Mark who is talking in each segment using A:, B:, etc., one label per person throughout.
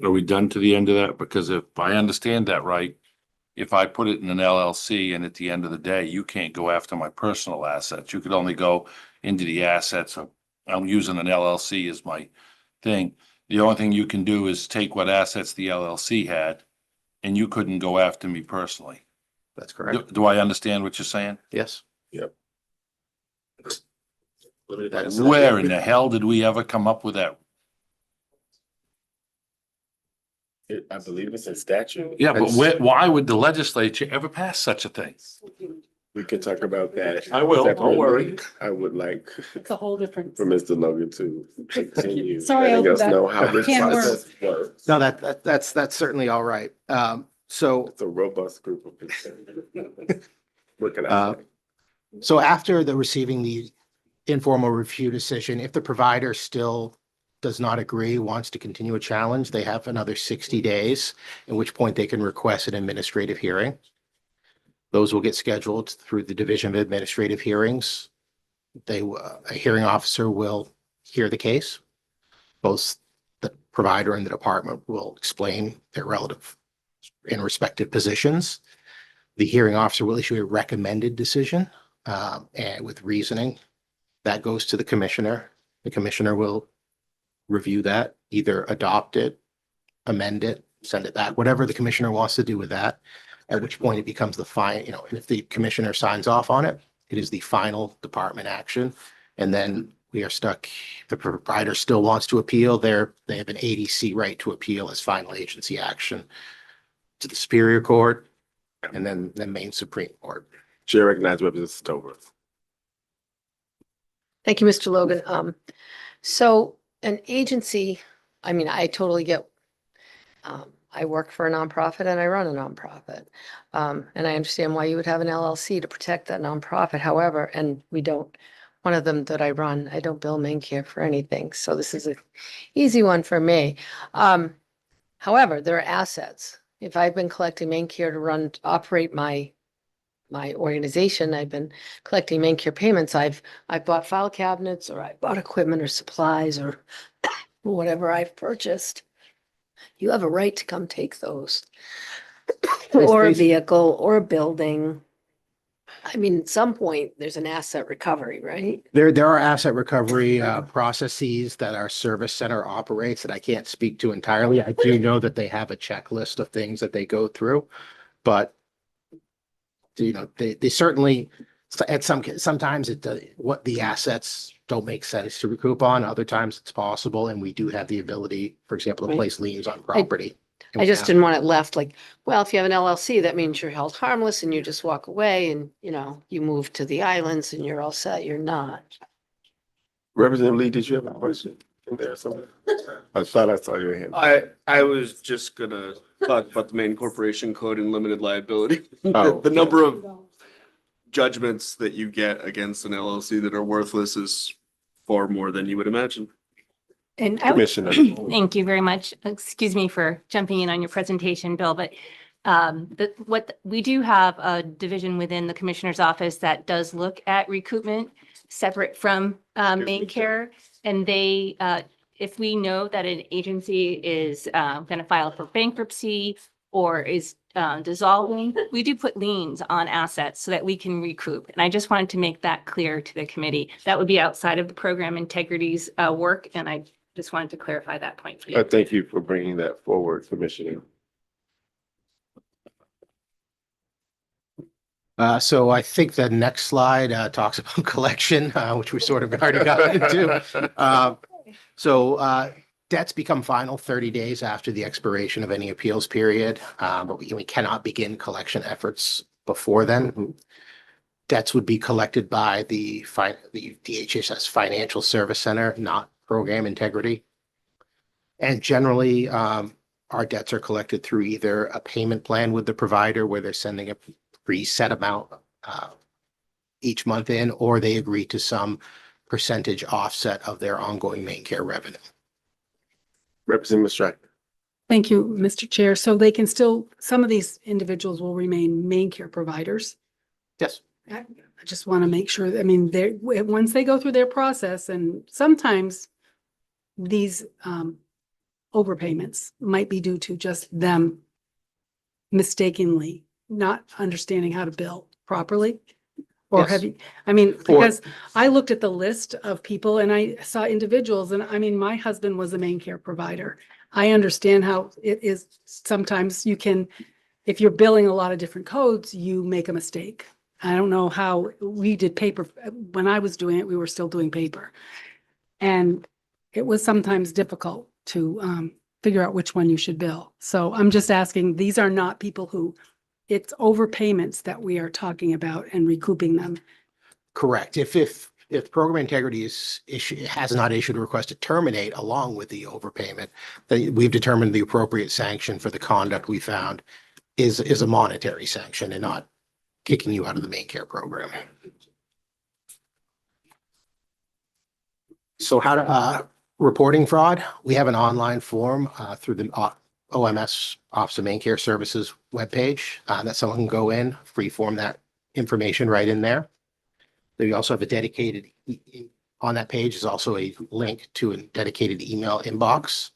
A: Are we done to the end of that? Because if I understand that right, if I put it in an LLC and at the end of the day, you can't go after my personal assets. You could only go into the assets of, I'm using an LLC as my thing. The only thing you can do is take what assets the LLC had, and you couldn't go after me personally.
B: That's correct.
A: Do I understand what you're saying?
B: Yes.
C: Yep.
A: Where in the hell did we ever come up with that?
C: I believe it's a statute.
A: Yeah, but why would the legislature ever pass such a thing?
C: We can talk about that.
A: I will, don't worry.
C: I would like
D: It's a whole different.
C: for Mr. Logan to continue
D: Sorry,
C: letting
D: I'll
C: us
D: do that.
C: know how this
D: Can
C: process works.
B: No, that's certainly all right. So
C: It's a robust group of people. What can I
B: Uh,
C: say?
B: So after receiving the informal review decision, if the provider still does not agree, wants to continue a challenge, they have another 60 days, at which point they can request an administrative hearing. Those will get scheduled through the Division of Administrative Hearings. A hearing officer will hear the case. Both the provider and the department will explain their relative and respective positions. The hearing officer will issue a recommended decision, and with reasoning. That goes to the commissioner. The commissioner will review that, either adopt it, amend it, send it back, whatever the commissioner wants to do with that. At which point it becomes the and if the commissioner signs off on it, it is the final department action. And then we are stuck. The provider still wants to appeal. They have an ADC right to appeal as final agency action to the Superior Court and then the Maine Supreme Court.
C: Chair recognizes Representative Stover.
D: Thank you, Mr. Logan. So an agency, I mean, I totally get, I work for a nonprofit and I run a nonprofit. And I understand why you would have an LLC to protect that nonprofit. However, and we don't, one of them that I run, I don't bill Maine Care for anything. So this is an easy one for me. However, there are assets. If I've been collecting Maine Care to operate my organization, I've been collecting Maine Care payments. I've bought file cabinets, or I bought equipment or supplies or whatever I've purchased. You have a right to come take those. Or a vehicle or a building. I mean, at some point, there's an asset recovery, right?
B: There are asset recovery processes that our service center operates that I can't speak to entirely. I do know that they have a checklist of things that they go through, but they certainly sometimes what the assets don't make sense to recoup on. Other times it's possible, and we do have the ability, for example, to
D: Right.
B: place liens on property. And
D: I
B: we
D: just
B: have-
D: didn't want it left like, well, if you have an LLC, that means you're held harmless and you just walk away and, you move to the islands and you're all set. You're not.
C: Representative Lee, did you have a question in there somewhere? I thought I saw your hand.
E: I was just gonna talk about the Maine Corporation Code and limited liability.
C: Oh.
E: The number of judgments that you get against an LLC that are worthless is far more than you would imagine.
F: And I would,
C: Commissioner.
F: thank you very much. Excuse me for jumping in on your presentation, Bill, but we do have a division within the commissioner's office that does look at recoupment separate from Maine Care. And they, if we know that an agency is going to file for bankruptcy or is dissolving, we do put liens on assets so that we can recoup. And I just wanted to make that clear to the committee. That would be outside of the program integrity's work. And I just wanted to clarify that point for you.
C: Thank you for bringing that forward, Commissioner.
B: So I think the next slide talks about collection, which we sort of already got into. So debts become final 30 days after the expiration of any appeals period, but we cannot begin collection efforts before then. Debts would be collected by the DHHS Financial Service Center, not Program Integrity. And generally, our debts are collected through either a payment plan with the provider where they're sending a preset amount each month in, or they agree to some percentage offset of their ongoing Maine Care revenue.
C: Representative Stratton.
G: Thank you, Mr. Chair. So they can still, some of these individuals will remain Maine Care providers.
B: Yes.
G: I just want to make sure, I mean, once they go through their process, and sometimes these overpayments might be due to just them mistakenly not understanding how to bill properly? Or
B: Yes.
G: have you, I mean,
B: For-
G: because I looked at the list of people and I saw individuals, and I mean, my husband was a main care provider. I understand how it is, sometimes you can, if you're billing a lot of different codes, you make a mistake. I don't know how, we did paper, when I was doing it, we were still doing paper. And it was sometimes difficult to figure out which one you should bill. So I'm just asking, these are not people who, it's overpayments that we are talking about and recouping them.
B: Correct. If program integrity has not issued a request to terminate along with the overpayment, then we've determined the appropriate sanction for the conduct we found is a monetary sanction and not kicking you out of the main care program. So how to, reporting fraud, we have an online form through the OMS, Office of Main Care Services webpage that someone can go in, free form that information right in there. We also have a dedicated, on that page is also a link to a dedicated email inbox.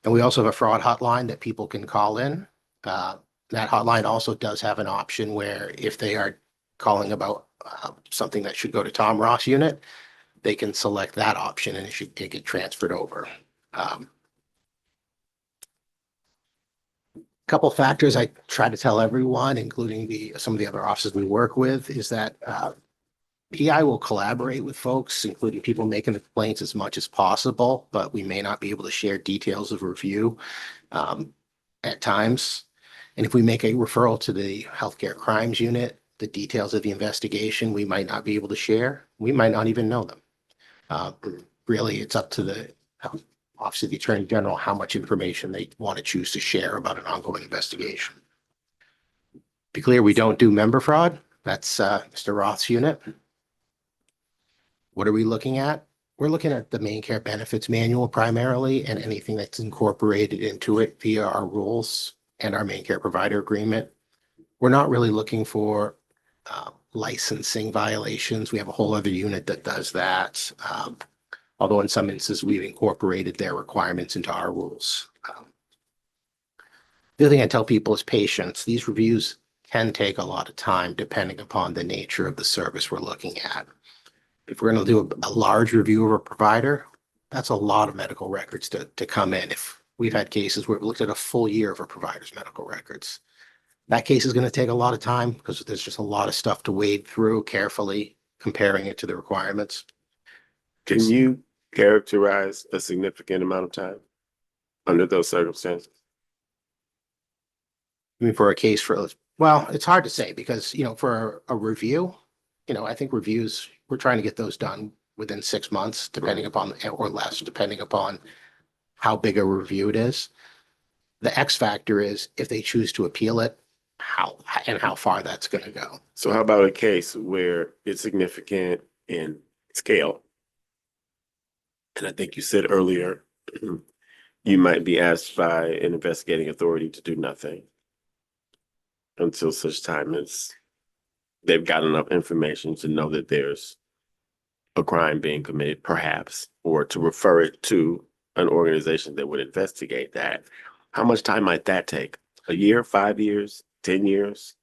B: And we also have a fraud hotline that people can call in. That hotline also does have an option where if they are calling about something that should go to Tom Ross unit, they can select that option and it should get transferred over. Couple factors I try to tell everyone, including some of the other offices we work with, is that PI will collaborate with folks, including people making the complaints as much as possible, but we may not be able to share details of review at times. And if we make a referral to the healthcare crimes unit, the details of the investigation, we might not be able to share. We might not even know them. Really, it's up to the Office of the Attorney General how much information they want to choose to share about an ongoing investigation. Be clear, we don't do member fraud. That's Mr. Roth's unit. What are we looking at? We're looking at the main care benefits manual primarily and anything that's incorporated into it via our rules and our main care provider agreement. We're not really looking for licensing violations. We have a whole other unit that does that. Although in some instances, we've incorporated their requirements into our rules. The other thing I tell people is patience. These reviews can take a lot of time depending upon the nature of the service we're looking at. If we're going to do a large review of a provider, that's a lot of medical records to come in. If we've had cases where we looked at a full year of a provider's medical records, that case is going to take a lot of time because there's just a lot of stuff to wade through carefully, comparing it to the requirements.
C: Can you characterize a significant amount of time under those circumstances?
B: I mean, for a case well, it's hard to say because, for a review, I think reviews, we're trying to get those done within 6 months, depending upon, or less, depending upon how big a review it is. The X factor is if they choose to appeal it, how far that's going to go.
C: So how about a case where it's significant in scale? And I think you said earlier, you might be asked by an investigating authority to do nothing until such time as they've got enough information to know that there's a crime being committed, perhaps, or to refer it to an organization that would investigate that. How much time might that take? A year, 5 years, 10 years,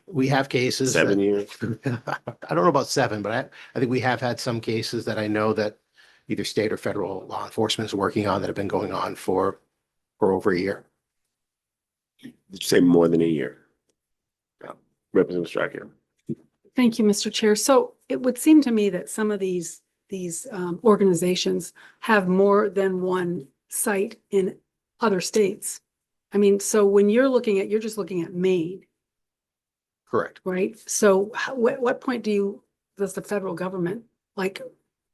B: We have cases.
C: 7 years?
B: I don't know about 7, but I think we have had some cases that I know that either state or federal law enforcement is working on that have been going on for over a year.
C: Did you say more than a year? Representative Striker.
G: Thank you, Mr. Chair. So it would seem to me that some of these organizations have more than one site in other states. I mean, so when you're just looking at Maine,
B: Correct.
G: right? So what point does the federal government,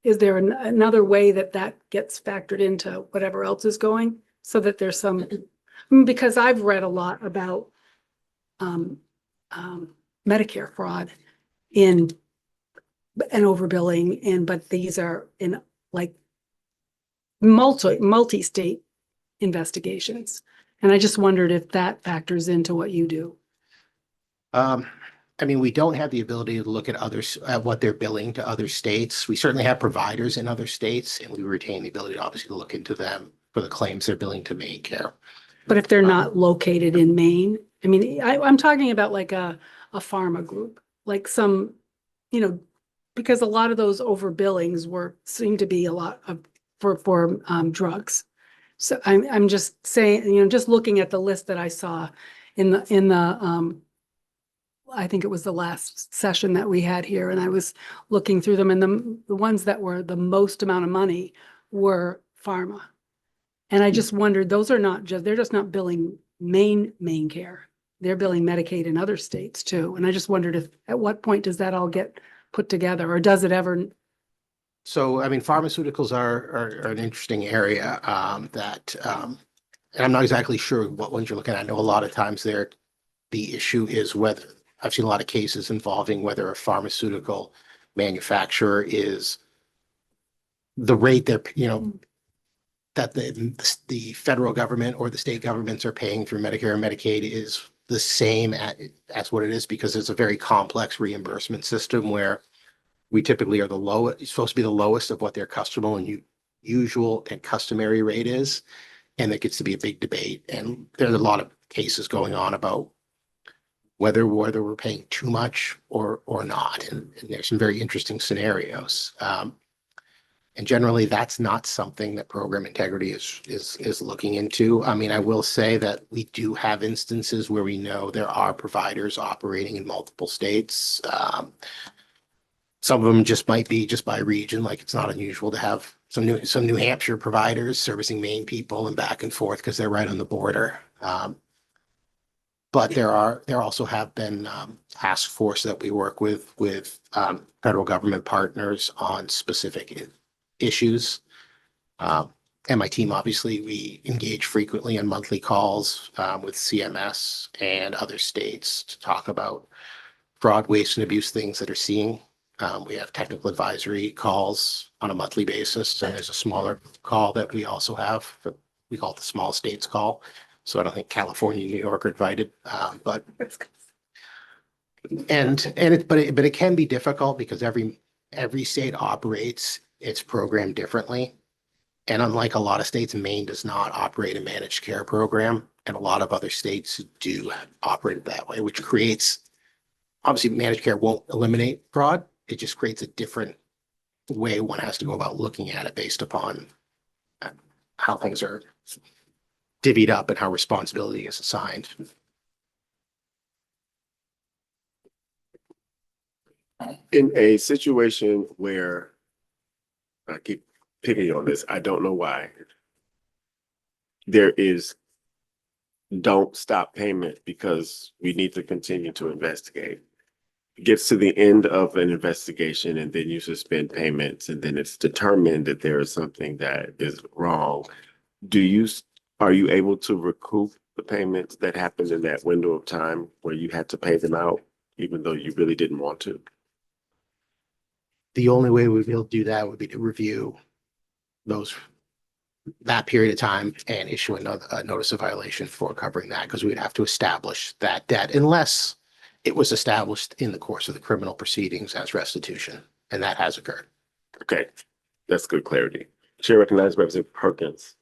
G: is there another way that gets factored into whatever else is going? So that there's some, because I've read a lot about Medicare fraud and overbilling, but these are in multi-state investigations. And I just wondered if that factors into what you do.
B: I mean, we don't have the ability to look at others, at what they're billing to other states. We certainly have providers in other states, and we retain the ability, obviously, to look into them for the claims they're billing to Maine Care.
G: But if they're not located in Maine, I mean, I'm talking about like a pharma group, like some, you know, because a lot of those overbillings seem to be a lot of, for drugs. So I'm just saying, you know, just looking at the list that I saw in the, I think it was the last session that we had here, and I was looking through them, and the ones that were the most amount of money were pharma. And I just wondered, those are not just, they're just not billing Maine Care. They're billing Medicaid in other states too. And I just wondered if, at what point does that all get put together, or does it ever?
B: So, I mean, pharmaceuticals are an interesting area and I'm not exactly sure what ones you're looking at. I know a lot of times the issue is whether, I've seen a lot of cases involving whether a pharmaceutical manufacturer is the rate they're, you know, that the federal government or the state governments are paying through Medicare and Medicaid is the same as what it is, because it's a very complex reimbursement system where we typically are the lowest, it's supposed to be the lowest of what their customer and usual and customary rate is. And there gets to be a big debate. And there's a lot of cases going on about whether we're paying too much or not. And there's some very interesting scenarios. And generally, that's not something that program integrity is looking into. I mean, I will say that we do have instances where we know there are providers operating in multiple states. Some of them just might be just by region, like it's not unusual to have some New Hampshire providers servicing Maine people and back and forth because they're right on the border. But there also have been task force that we work with federal government partners on specific issues. And my team, obviously, we engage frequently on monthly calls with CMS and other states to talk about fraud, waste, and abuse things that are seeing. We have technical advisory calls on a monthly basis, and there's a smaller call that we also have. We call it the small states call. So I don't think California, New York are invited, but it can be difficult because every state operates its program differently. And unlike a lot of states, Maine does not operate a managed care program, and a lot of other states do operate it that way, which creates, obviously, managed care won't eliminate fraud. It just creates a different way one has to go about looking at it based upon how things are divvied up and how responsibility is assigned.
C: In a situation where, I keep picking on this, I don't know why, there is don't stop payment because we need to continue to investigate. It gets to the end of an investigation and then you suspend payments, and then it's determined that there is something that is wrong. Are you able to recoup the payments that happened in that window of time where you had to pay them out, even though you really didn't want to?
B: The only way we'd be able to do that would be to review that period of time and issue a notice of violation for covering that, because we'd have to establish that debt unless it was established in the course of the criminal proceedings as restitution, and that has occurred.
C: Okay, that's good clarity. Chair recognizes Representative Perkins.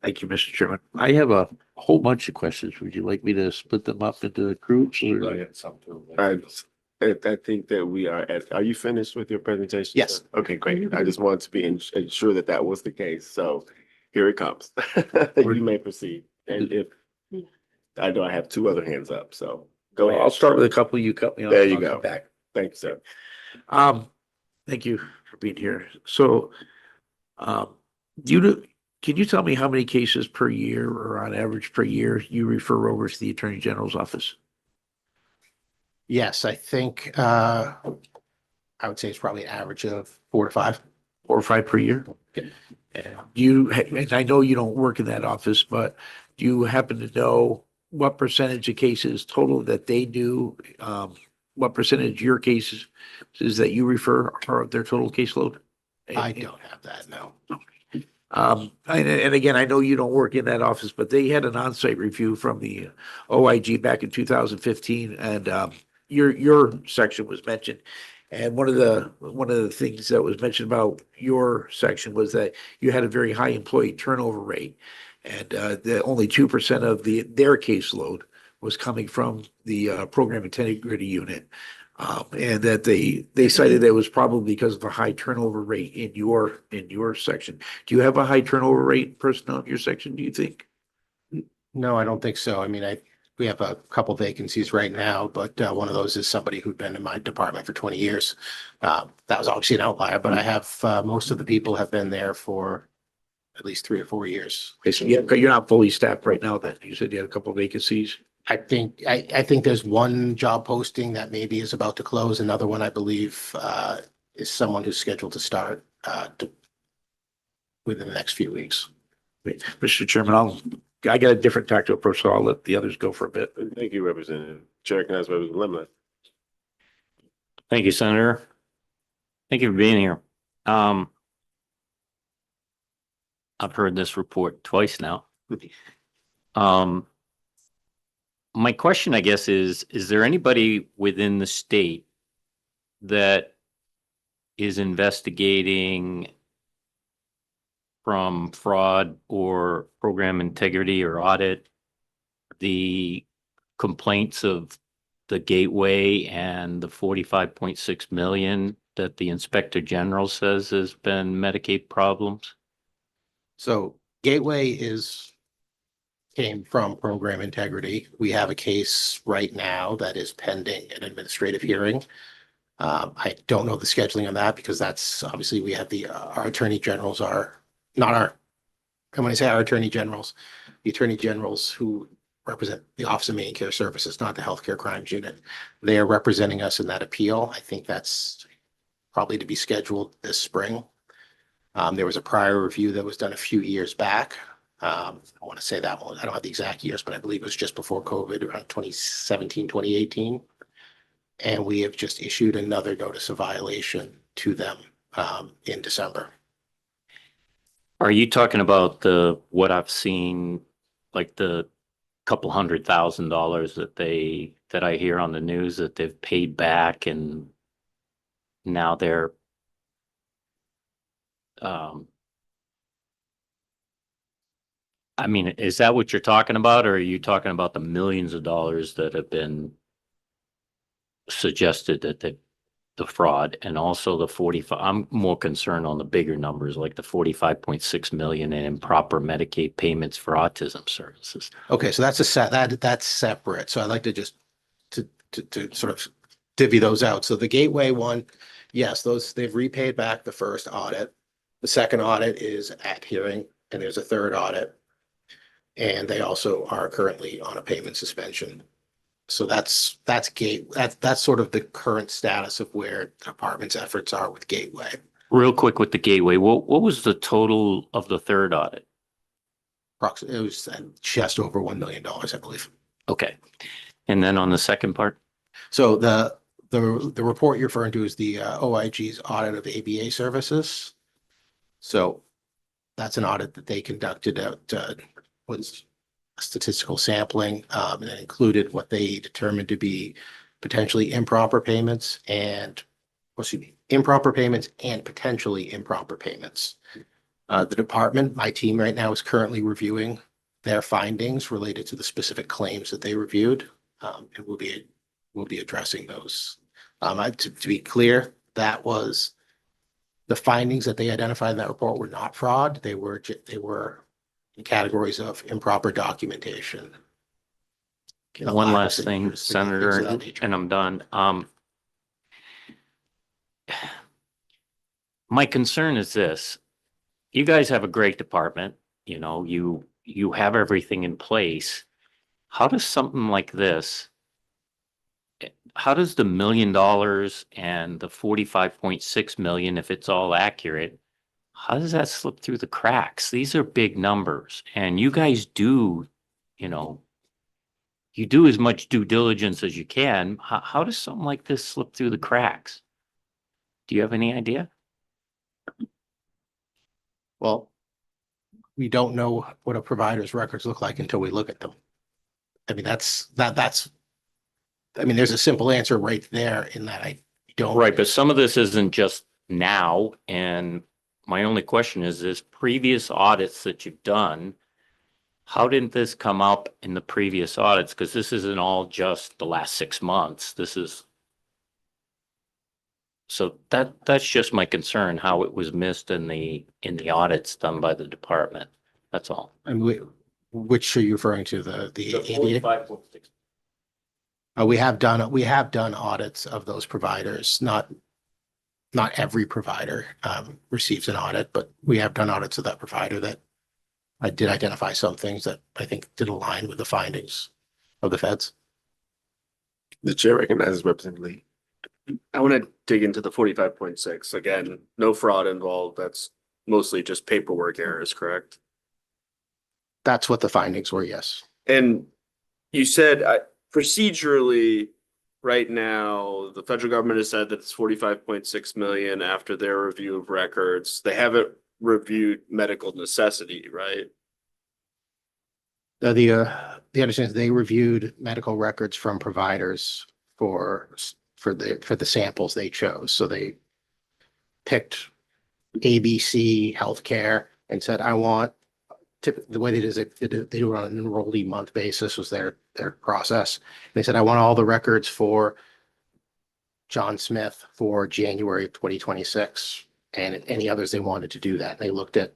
H: Thank you, Mr. Chairman. I have a whole bunch of questions. Would you like me to split them up into groups? Or?
C: I think that we are you finished with your presentation?
B: Yes.
C: Sir? Okay, great. I just wanted to be ensure that was the case. So here it comes. You may proceed. And if, I know I have two other hands up, so go ahead.
H: I'll start with a couple. You cut me off.
C: There you
H: I'll
C: go.
H: come back.
C: Thank you, sir.
H: Thank you for being here. So, can you tell me how many cases per year or on average per year you refer over to the Attorney General's office?
B: Yes, I think I would say it's probably an average of 4 to 5.
H: 4 or 5 per year?
B: Okay.
H: And I know you don't work in that office, but do you happen to know what percentage of cases total that they do? What percentage of your cases is that you refer are their total caseload?
B: I don't have that, no.
H: And again, I know you don't work in that office, but they had an on-site review from the OIG back in 2015, and your section was mentioned. And one of the things that was mentioned about your section was that you had a very high employee turnover rate. And the only 2% of their caseload was coming from the program integrity unit. And that they cited that it was probably because of a high turnover rate in your section. Do you have a high turnover rate in personnel in your section, do you think?
B: No, I don't think so. I mean, we have a couple vacancies right now, but one of those is somebody who'd been in my department for 20 years. That was obviously an outlier, but I have, most of the people have been there for at least 3 or 4 years.
H: Okay, so you're not fully staffed right now then. You said you had a couple of vacancies.
B: I think there's one job posting that maybe is about to close. Another one, I believe, is someone who's scheduled to start within the next few weeks.
H: Wait, Mr. Chairman, I got a different tactical approach, so I'll let the others go for a bit.
C: Thank you, Representative. Chair recognizes Representative Lemon.
I: Thank you, Senator. Thank you for being here. I've heard this report twice now. My question, I guess, is there anybody within the state that is investigating from fraud or program integrity or audit the complaints of the Gateway and the 45.6 million that the Inspector General says has been Medicaid problems?
B: So Gateway came from program integrity. We have a case right now that is pending an administrative hearing. I don't know the scheduling on that because that's obviously we have our attorney generals are not our, and when I say our attorney generals, the attorney generals who represent the Office of Maine Care Services, not the Healthcare Crimes Unit. They are representing us in that appeal. I think that's probably to be scheduled this spring. There was a prior review that was done a few years back. I want to say that one. I don't have the exact years, but I believe it was just before COVID, around 2017, 2018. And we have just issued another notice of violation to them in December.
I: Are you talking about what I've seen, like the couple $100,000 that I hear on the news that they've paid back and now they're I mean, is that what you're talking about, or are you talking about the millions of dollars that have been suggested that the fraud and also the 45? I'm more concerned on the bigger numbers, like the 45.6 million in improper Medicaid payments for autism services.
B: Okay, so that's separate. So I'd like to just to sort of divvy those out. So the Gateway one, yes, they've repaid back the first audit. The second audit is at hearing, and there's a third audit. And they also are currently on a payment suspension. So that's sort of the current status of where the department's efforts are with Gateway.
I: Real quick with the Gateway, what was the total of the third audit?
B: Approximately, it was just over $1 million, I believe.
I: Okay. And then on the second part?
B: So the report you're referring to is the OIG's audit of ABA services. So that's an audit that they conducted at was statistical sampling, and it included what they determined to be potentially improper payments and potentially improper payments. The department, my team right now is currently reviewing their findings related to the specific claims that they reviewed, and we'll be addressing those. To be clear, that was the findings that they identified in that report were not fraud. They were in categories of improper documentation.
I: One last thing, Senator, and I'm done. My concern is this. You guys have a great department, you have everything in place. How does something like this, how does the $1 million and the 45.6 million, if it's all accurate, how does that slip through the cracks? These are big numbers, and you guys do, you do as much due diligence as you can. How does something like this slip through the cracks? Do you have any idea?
B: Well, we don't know what a provider's records look like until we look at them. I mean, there's a simple answer right there in that don't.
I: Right, but some of this isn't just now, and my only question is previous audits that you've done, how didn't this come up in the previous audits? Because this isn't all just the last 6 months. This is. So that's just my concern, how it was missed in the audits done by the department. That's all.
B: And which are you referring to, the aviator?
I: 45.6.
B: We have done audits of those providers. Not every provider receives an audit, but we have done audits of that provider that I did identify some things that I think did align with the findings of the feds.
C: The chair recognizes Representative Lee.
E: I want to dig into the 45.6. Again, no fraud involved. That's mostly just paperwork errors, correct?
B: That's what the findings were, yes.
E: And you said procedurally, right now, the federal government has said that it's 45.6 million after their review of records. They haven't reviewed medical necessity, right?
B: The understanding is they reviewed medical records from providers for the samples they chose. So they picked ABC Healthcare and said, I want, the way they did it, they do it on an enrollee month basis was their process. They said, I want all the records for John Smith for January of 2026 and any others they wanted to do that. They looked at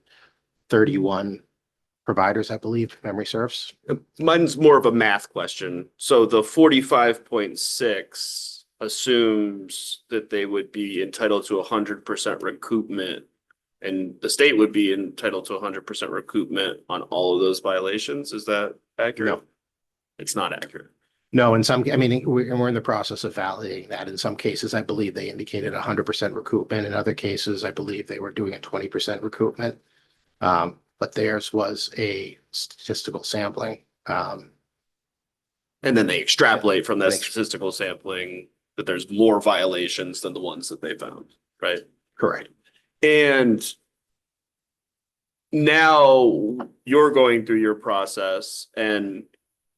B: 31 providers, I believe, if memory serves.
E: Mine's more of a math question. So the 45.6 assumes that they would be entitled to 100% recoupment, and the state would be entitled to 100% recoupment on all of those violations. Is that accurate?
B: No.
E: It's not accurate.
B: No, we're in the process of validating that. In some cases, I believe they indicated 100% recoupment. In other cases, I believe they were doing a 20% recoupment. But theirs was a statistical sampling.
E: And then they extrapolate from that statistical sampling that there's more violations than the ones that they found, right?
B: Correct.
E: And now you're going through your process, and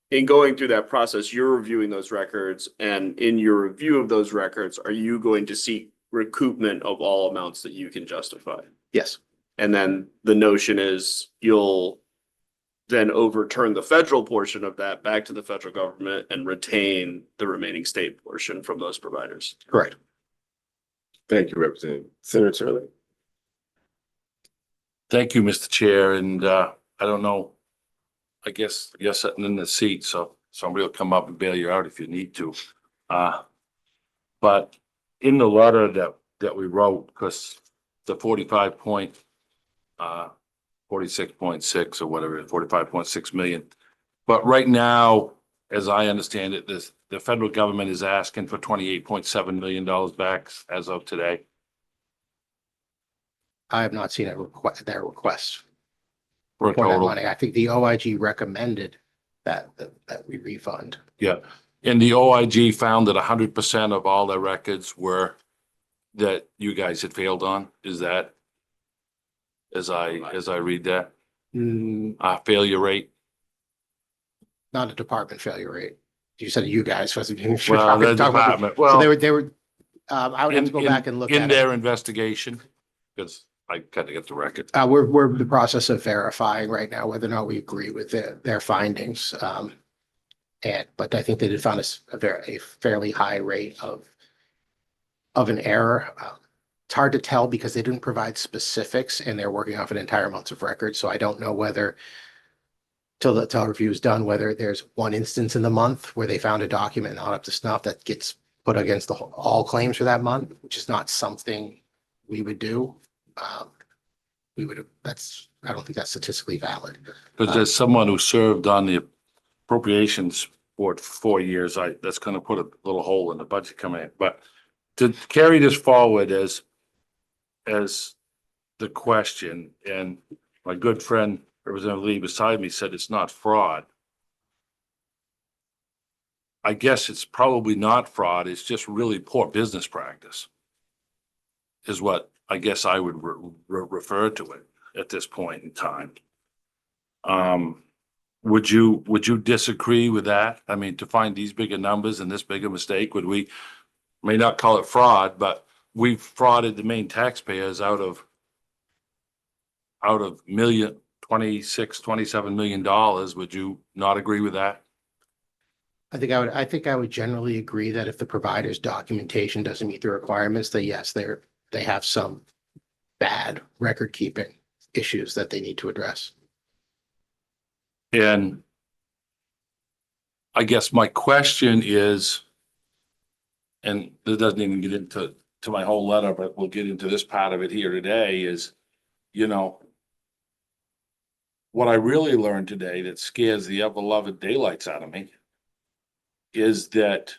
E: in going through that process, you're reviewing those records, and in your review of those records, are you going to seek recoupment of all amounts that you can justify?
B: Yes.
E: And then the notion is you'll then overturn the federal portion of that back to the federal government and retain the remaining state portion from those providers.
B: Correct.
C: Thank you, Representative. Senator Turley.
A: Thank you, Mr. Chair, and I don't know. I guess you're sitting in the seat, so somebody will come up and bail you out if you need to. But in the letter that we wrote, because the 46.6 or whatever, 45.6 million. But right now, as I understand it, the federal government is asking for $28.7 million back as of today.
B: I have not seen their request
A: For a
B: for that
A: total.
B: money. I think the OIG recommended that we refund.
A: Yeah, and the OIG found that 100% of all their records were that you guys had failed on. Is that, as I read that, failure rate?
B: Not a department failure rate. You said you guys.
A: Well, the department,
B: So
A: well,
B: they were, I would have to go back and look
A: in
B: at
A: their
B: it.
A: investigation, because I kind of get the record.
B: We're in the process of verifying right now whether or not we agree with their findings. But I think they did find a fairly high rate of an error. It's hard to tell because they didn't provide specifics and they're working off an entire month of records. So I don't know whether till the review is done, whether there's one instance in the month where they found a document not up to snuff that gets put against all claims for that month, which is not something we would do. I don't think that's statistically valid.
A: Because there's someone who served on the appropriations board for 4 years, that's gonna put a little hole in the budget coming in. But to carry this forward as the question, and my good friend, Representative Lee beside me said it's not fraud. I guess it's probably not fraud, it's just really poor business practice. Is what I guess I would refer to it at this point in time. Would you disagree with that? I mean, to find these bigger numbers and this bigger mistake, would we may not call it fraud, but we've frauded the Maine taxpayers out of $27 million. Would you not agree with that?
B: I think I would generally agree that if the provider's documentation doesn't meet the requirements, that yes, they have some bad record keeping issues that they need to address.
A: And I guess my question is, and this doesn't even get into my whole letter, but we'll get into this part of it here today is, you know, what I really learned today that scares the ever-loving daylights out of me is that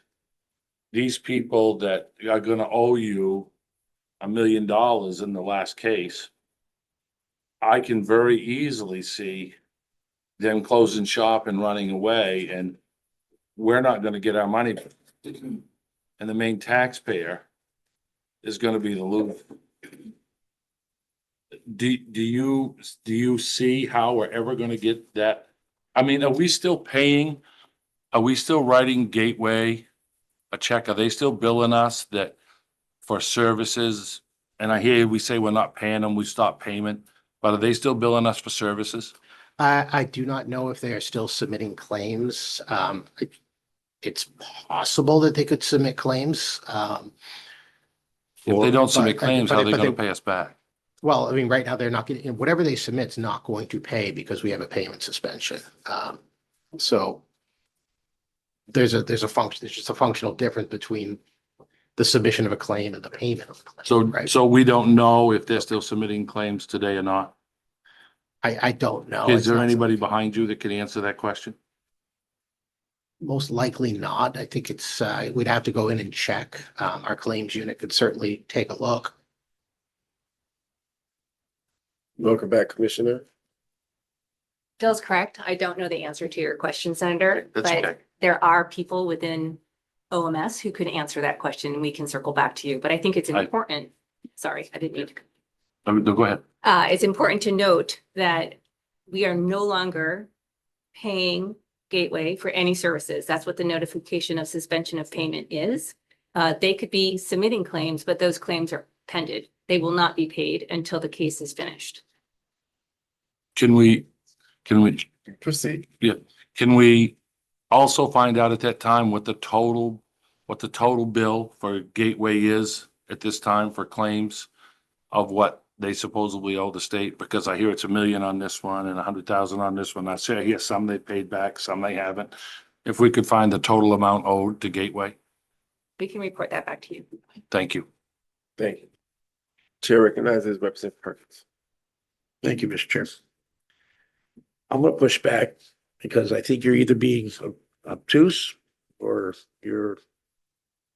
A: these people that are gonna owe you $1 million in the last case, I can very easily see them closing shop and running away, and we're not gonna get our money. And the Maine taxpayer is gonna be the loser. Do you see how we're ever gonna get that? I mean, are we still paying? Are we still writing Gateway a check? Are they still billing us that for services? And I hear we say we're not paying them, we stopped payment, but are they still billing us for services?
B: I do not know if they are still submitting claims. It's possible that they could submit claims.
A: If they don't submit
B: But-
A: claims, how are they
B: but
A: gonna
B: they-
A: pay us back?
B: Well, I mean, right now they're not getting, whatever they submit's not going to pay because we have a payment suspension. So there's a function, there's just a functional difference between the submission of a claim and the payment of a claim.
A: So,
B: right?
A: so we don't know if they're still submitting claims today or not?
B: I don't know.
A: Is
B: It's
A: there
B: not
A: anybody
B: something-
A: behind you that can answer that question?
B: Most likely not. I think it's, we'd have to go in and check. Our claims unit could certainly take a look.
C: Welcome back, Commissioner.
F: Bill's correct. I don't know the answer to your question, Senator,
A: That's okay.
F: but there are people within OMS who could answer that question and we can circle back to you. But I think it's important. Sorry, I didn't mean to.
A: No, go ahead.
F: It's important to note that we are no longer paying Gateway for any services. That's what the notification of suspension of payment is. They could be submitting claims, but those claims are pended. They will not be paid until the case is finished.
A: Can we
C: Proceed.
A: Can we also find out at that time what the total bill for Gateway is at this time for claims of what they supposedly owe the state? Because I hear it's $1 million on this one and 100,000 on this one. I hear some they paid back, some they haven't. If we could find the total amount owed to Gateway,
F: We can report that back to you.
A: thank you.
C: Thank you. Chair recognizes Representative Perkins.
H: Thank you, Mr. Chair. I'm gonna push back because I think you're either being obtuse or you're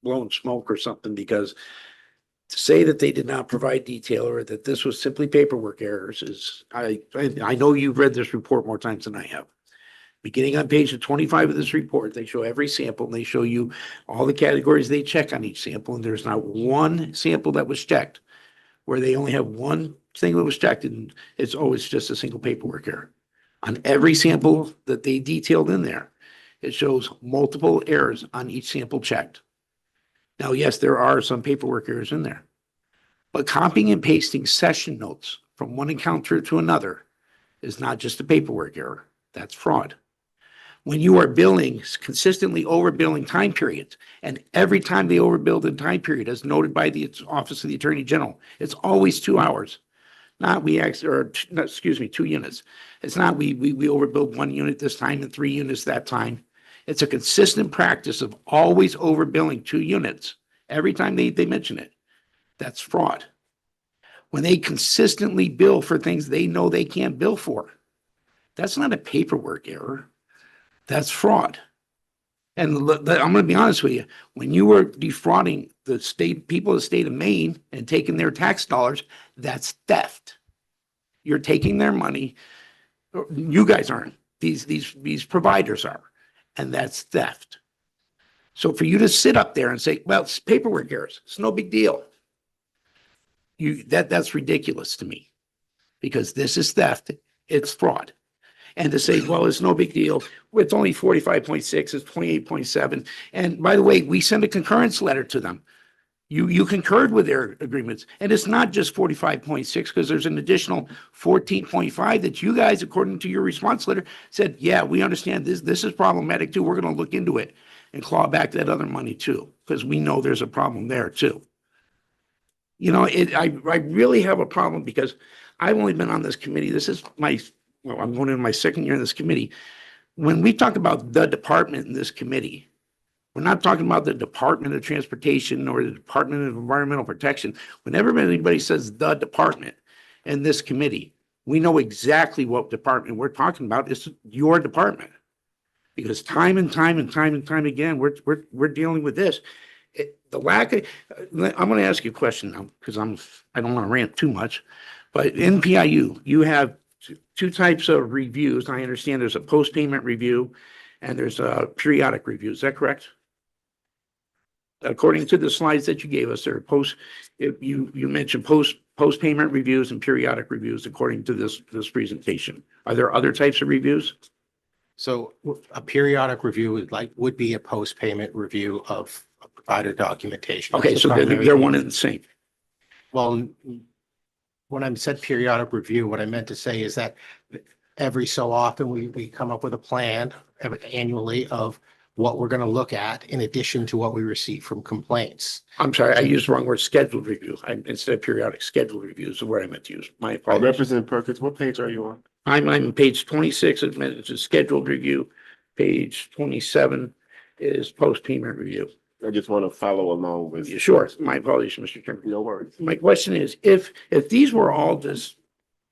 H: blowing smoke or something, because to say that they did not provide detail or that this was simply paperwork errors is, I know you've read this report more times than I have. Beginning on page 25 of this report, they show every sample and they show you all the categories they check on each sample, and there's not one sample that was checked where they only have one thing that was checked and it's just a single paperwork error. On every sample that they detailed in there, it shows multiple errors on each sample checked. Now, yes, there are some paperwork errors in there, but copying and pasting session notes from one encounter to another is not just a paperwork error. That's fraud. When you are billing, consistently overbilling time periods, and every time they overbilled in time period, as noted by the Office of the Attorney General, it's always 2 hours. Not 2 units. It's not we overbilled 1 unit this time and 3 units that time. It's a consistent practice of always overbilling 2 units every time they mention it. That's fraud. When they consistently bill for things they know they can't bill for, that's not a paperwork error. That's fraud. And I'm going to be honest with you, when you were defrauding the people of the state of Maine and taking their tax dollars, that's theft. You're taking their money. You guys aren't. These providers are, and that's theft. So for you to sit up there and say, well, it's paperwork errors, it's no big deal. That's ridiculous to me, because this is theft. It's fraud. And to say, well, it's no big deal. It's only 45.6, it's 28.7. And by the way, we sent a concurrence letter to them You concurred with their agreements, and it's not just 45.6, because there's an additional 14.5 that you guys, according to your response letter, said, yeah, we understand this is problematic too. We're gonna look into it and claw back that other money too, because we know there's a problem there too. You know, I really have a problem because I've only been on this committee. This is I'm going into my second year in this committee. When we talk about the department in this committee, we're not talking about the Department of Transportation or the Department of Environmental Protection. Whenever anybody says the department in this committee, we know exactly what department we're talking about. It's your department. Because time and time again, we're dealing with this. The lack of, I'm going to ask you a question now, because I don't want to rant too much, but in PIU, you have two types of reviews. I understand there's a post-payment review and there's a periodic review. Is that correct? According to the slides that you gave us, there are you mentioned post-payment reviews and periodic reviews according to this presentation. Are there other types of reviews?
B: So a periodic review would be a post-payment review of provider documentation.
H: Okay,
B: That's
H: so
B: the primary
H: they're
B: thing.
H: one and the same.
B: Well, when I said periodic review, what I meant to say is that every so often we come up with a plan annually of what we're going to look at in addition to what we receive from complaints.
H: I'm sorry, I used the wrong word, scheduled review. Instead of periodic, scheduled review is the word I meant to use. My apologies.
C: Representative Perkins, what page are you on?
H: I'm on page 26, it's a scheduled review. Page 27 is post-payment review.
C: I just want to follow along with.
H: Sure, my apologies, Mr. Chairman.
C: No worries.
H: My question is, if these were all just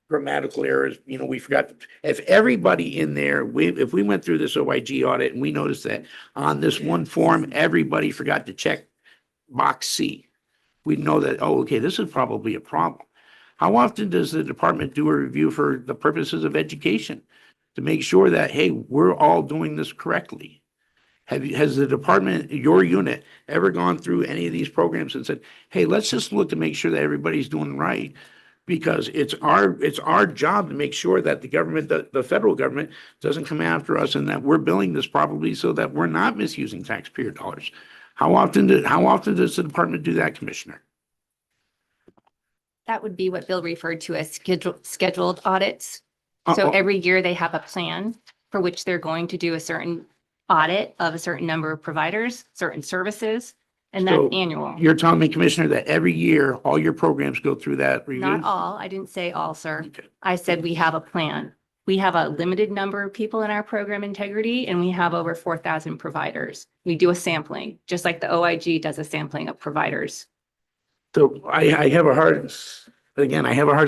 H: grammatical errors, you know, we forgot, if everybody in there, if we went through this OIG audit and we noticed that on this one form, everybody forgot to check box C, we'd know that, oh, okay, this is probably a problem. How often does the department do a review for the purposes of education to make sure that, hey, we're all doing this correctly? Has the department, your unit, ever gone through any of these programs and said, hey, let's just look to make sure that everybody's doing right? Because it's our job to make sure that the government, the federal government, doesn't come after us and that we're billing this properly so that we're not misusing taxpayer dollars. How often does the department do that, Commissioner?
F: That would be what Bill referred to as scheduled audits. So every year they have a plan for which they're going to do a certain audit of a certain number of providers, certain services, and that's
H: So
F: annual.
H: You're telling me, Commissioner, that every year, all your programs go through that review?
F: Not all. I didn't say all, sir.
H: Okay.
F: I said we have a plan. We have a limited number of people in our program integrity, and we have over 4,000 providers. We do a sampling, just like the OIG does a sampling of providers.
H: So I have a hard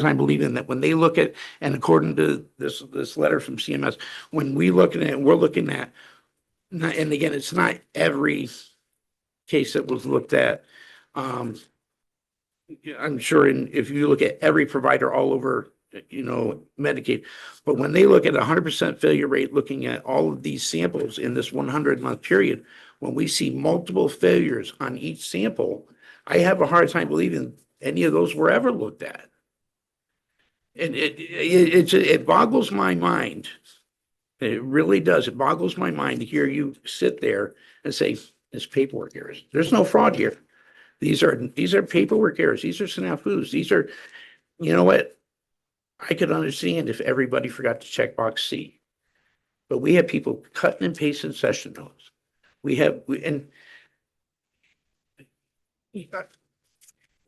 H: time believing that when they look at, and according to this letter from CMS, when we look at it, we're looking at, and again, it's not every case that was looked at. I'm sure if you look at every provider all over, you know, Medicaid, but when they look at 100% failure rate, looking at all of these samples in this 100-month period, when we see multiple failures on each sample, I have a hard time believing any of those were ever looked at. And it boggles my mind. It really does. It boggles my mind to hear you sit there and say, it's paperwork errors. There's no fraud here. These are paperwork errors. These are snafus. These are, you know what? I could understand if everybody forgot to check box C. But we have people cutting and pasting session notes.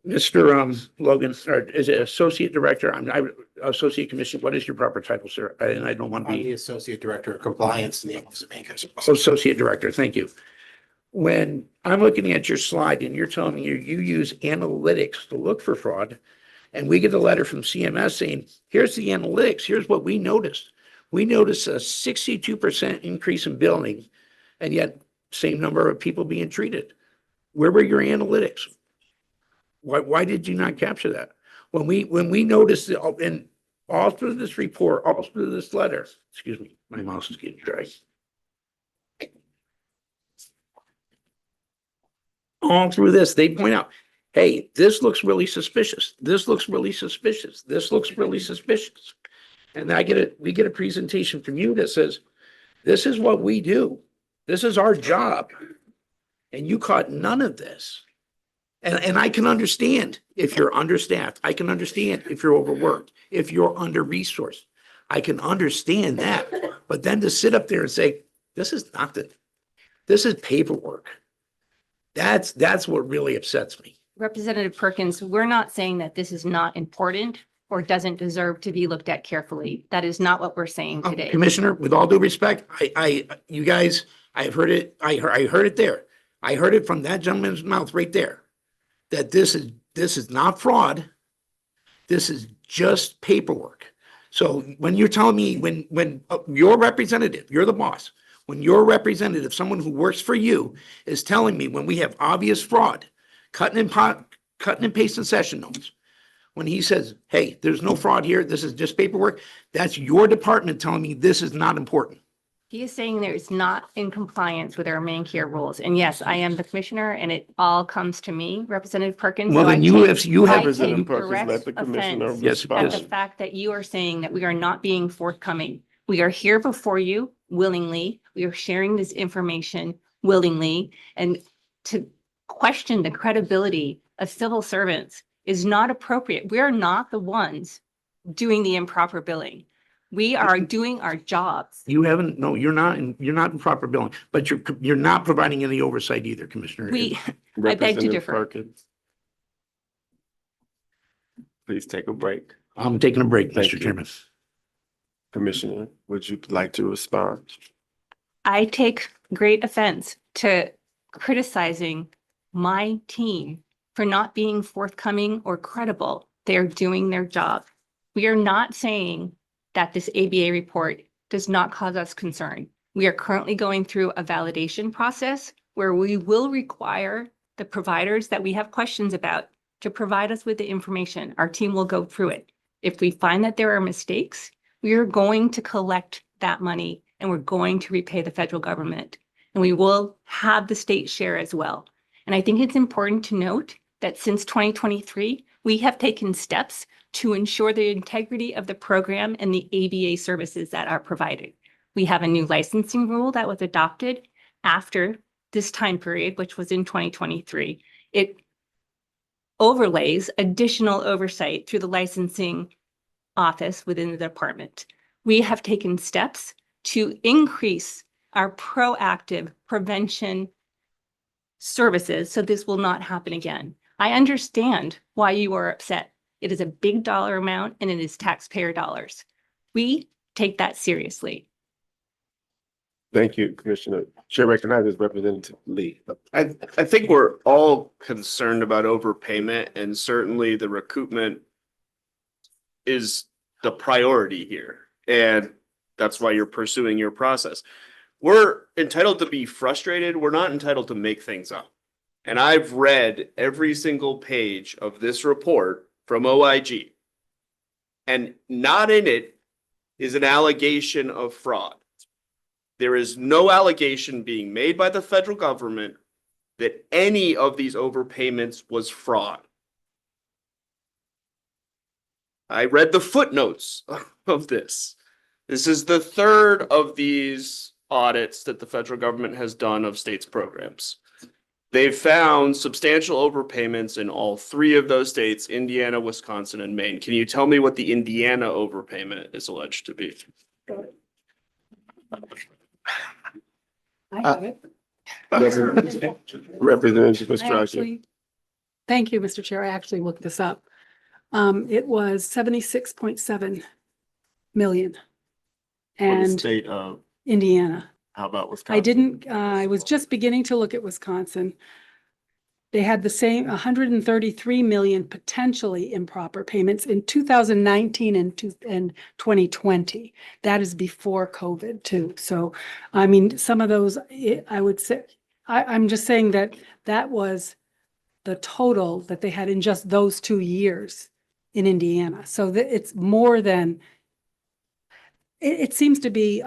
H: Mr. Logan, or is it Associate Director? Associate Commissioner, what is your proper title, sir? And I don't want to
B: I'm
H: be.
B: the Associate Director of Compliance in the Office of Maine Coast.
H: Associate Director, thank you. When I'm looking at your slide and you're telling me you use analytics to look for fraud, and we get a letter from CMS saying, here's the analytics, here's what we noticed. We noticed a 62% increase in billing, and yet same number of people being treated. Where were your analytics? Why did you not capture that? When we noticed and all through this report, all through this letter, excuse me, my mouse is getting dry. All through this, they point out, hey, this looks really suspicious. This looks really suspicious. This looks really suspicious. And we get a presentation from you that says, this is what we do. This is our job. And you caught none of this. And I can understand if you're understaffed. I can understand if you're overworked, if you're under-resourced. I can understand that. But then to sit up there and say, this is paperwork. That's what really upsets me.
F: Representative Perkins, we're not saying that this is not important or doesn't deserve to be looked at carefully. That is not what we're saying today.
H: Commissioner, with all due respect, you guys, I've heard it, I heard it there. I heard it from that gentleman's mouth right there. That this is not fraud. This is just paperwork. So when you're telling me, when your representative, you're the boss, when your representative, someone who works for you, is telling me when we have obvious fraud, cutting and pasting session notes, when he says, hey, there's no fraud here, this is just paperwork, that's your department telling me this is not important.
F: He is saying there is not in compliance with our main care rules. And yes, I am the commissioner and it all comes to me, Representative Perkins.
H: Well,
F: So
H: then
F: I
H: you
F: take-
H: have, you
F: I
H: have.
F: take
C: Representative Perkins,
F: direct
C: let the commissioner
F: offense
H: Yes,
F: at the
H: yes.
F: fact that you are saying that we are not being forthcoming. We are here before you willingly. We are sharing this information willingly. And to question the credibility of civil servants is not appropriate. We are not the ones doing the improper billing. We are doing our jobs.
H: You haven't, no, you're not in proper billing, but you're not providing any oversight either, Commissioner.
F: We, I beg to
C: Representative
F: differ.
C: Perkins. Please take a break.
H: I'm taking a break,
C: Thank
H: Mr.
C: you.
H: Chairman.
C: Commissioner, would you like to respond?
F: I take great offense to criticizing my team for not being forthcoming or credible. They are doing their job. We are not saying that this ABA report does not cause us concern. We are currently going through a validation process where we will require the providers that we have questions about to provide us with the information. Our team will go through it. If we find that there are mistakes, we are going to collect that money and we're going to repay the federal government. And we will have the state share as well. And I think it's important to note that since 2023, we have taken steps to ensure the integrity of the program and the ABA services that are provided. We have a new licensing rule that was adopted after this time period, which was in 2023. It overlays additional oversight through the licensing office within the department. We have taken steps to increase our proactive prevention services so this will not happen again. I understand why you are upset. It is a big dollar amount and it is taxpayer dollars. We take that seriously.
C: Thank you, Commissioner. Chair recognizes Representative Lee.
E: I think we're all concerned about overpayment and certainly the recoupment is the priority here. And that's why you're pursuing your process. We're entitled to be frustrated. We're not entitled to make things up. And I've read every single page of this report from OIG. And not in it is an allegation of fraud. There is no allegation being made by the federal government that any of these overpayments was fraud. I read the footnotes of this. This is the third of these audits that the federal government has done of states' programs. They've found substantial overpayments in all three of those states, Indiana, Wisconsin, and Maine. Can you tell me what the Indiana overpayment is alleged to be?
G: I have it.
C: Representative
G: I
C: Pastrana.
G: actually, thank you, Mr. Chair. I actually looked this up. It was 76.7 million.
C: For the
G: And
C: state of,
G: Indiana.
C: how about Wisconsin?
G: I didn't, I was just beginning to look at Wisconsin. They had the same 133 million potentially improper payments in 2019 and 2020. That is before COVID too. So, I mean, some of those, I would say, I'm just saying that that was the total that they had in just those 2 years in Indiana. So that it's more than, it seems to be,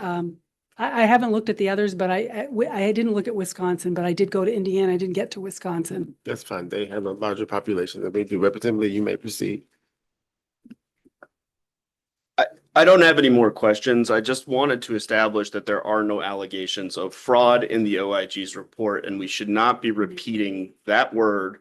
G: I haven't looked at the others, but I didn't look at Wisconsin, but I did go to Indiana. I didn't get to Wisconsin.
C: That's fine. They have a larger population than we do. Representative Lee, you may proceed.
E: I don't have any more questions. I just wanted to establish that there are no allegations of fraud in the OIG's report, and we should not be repeating that word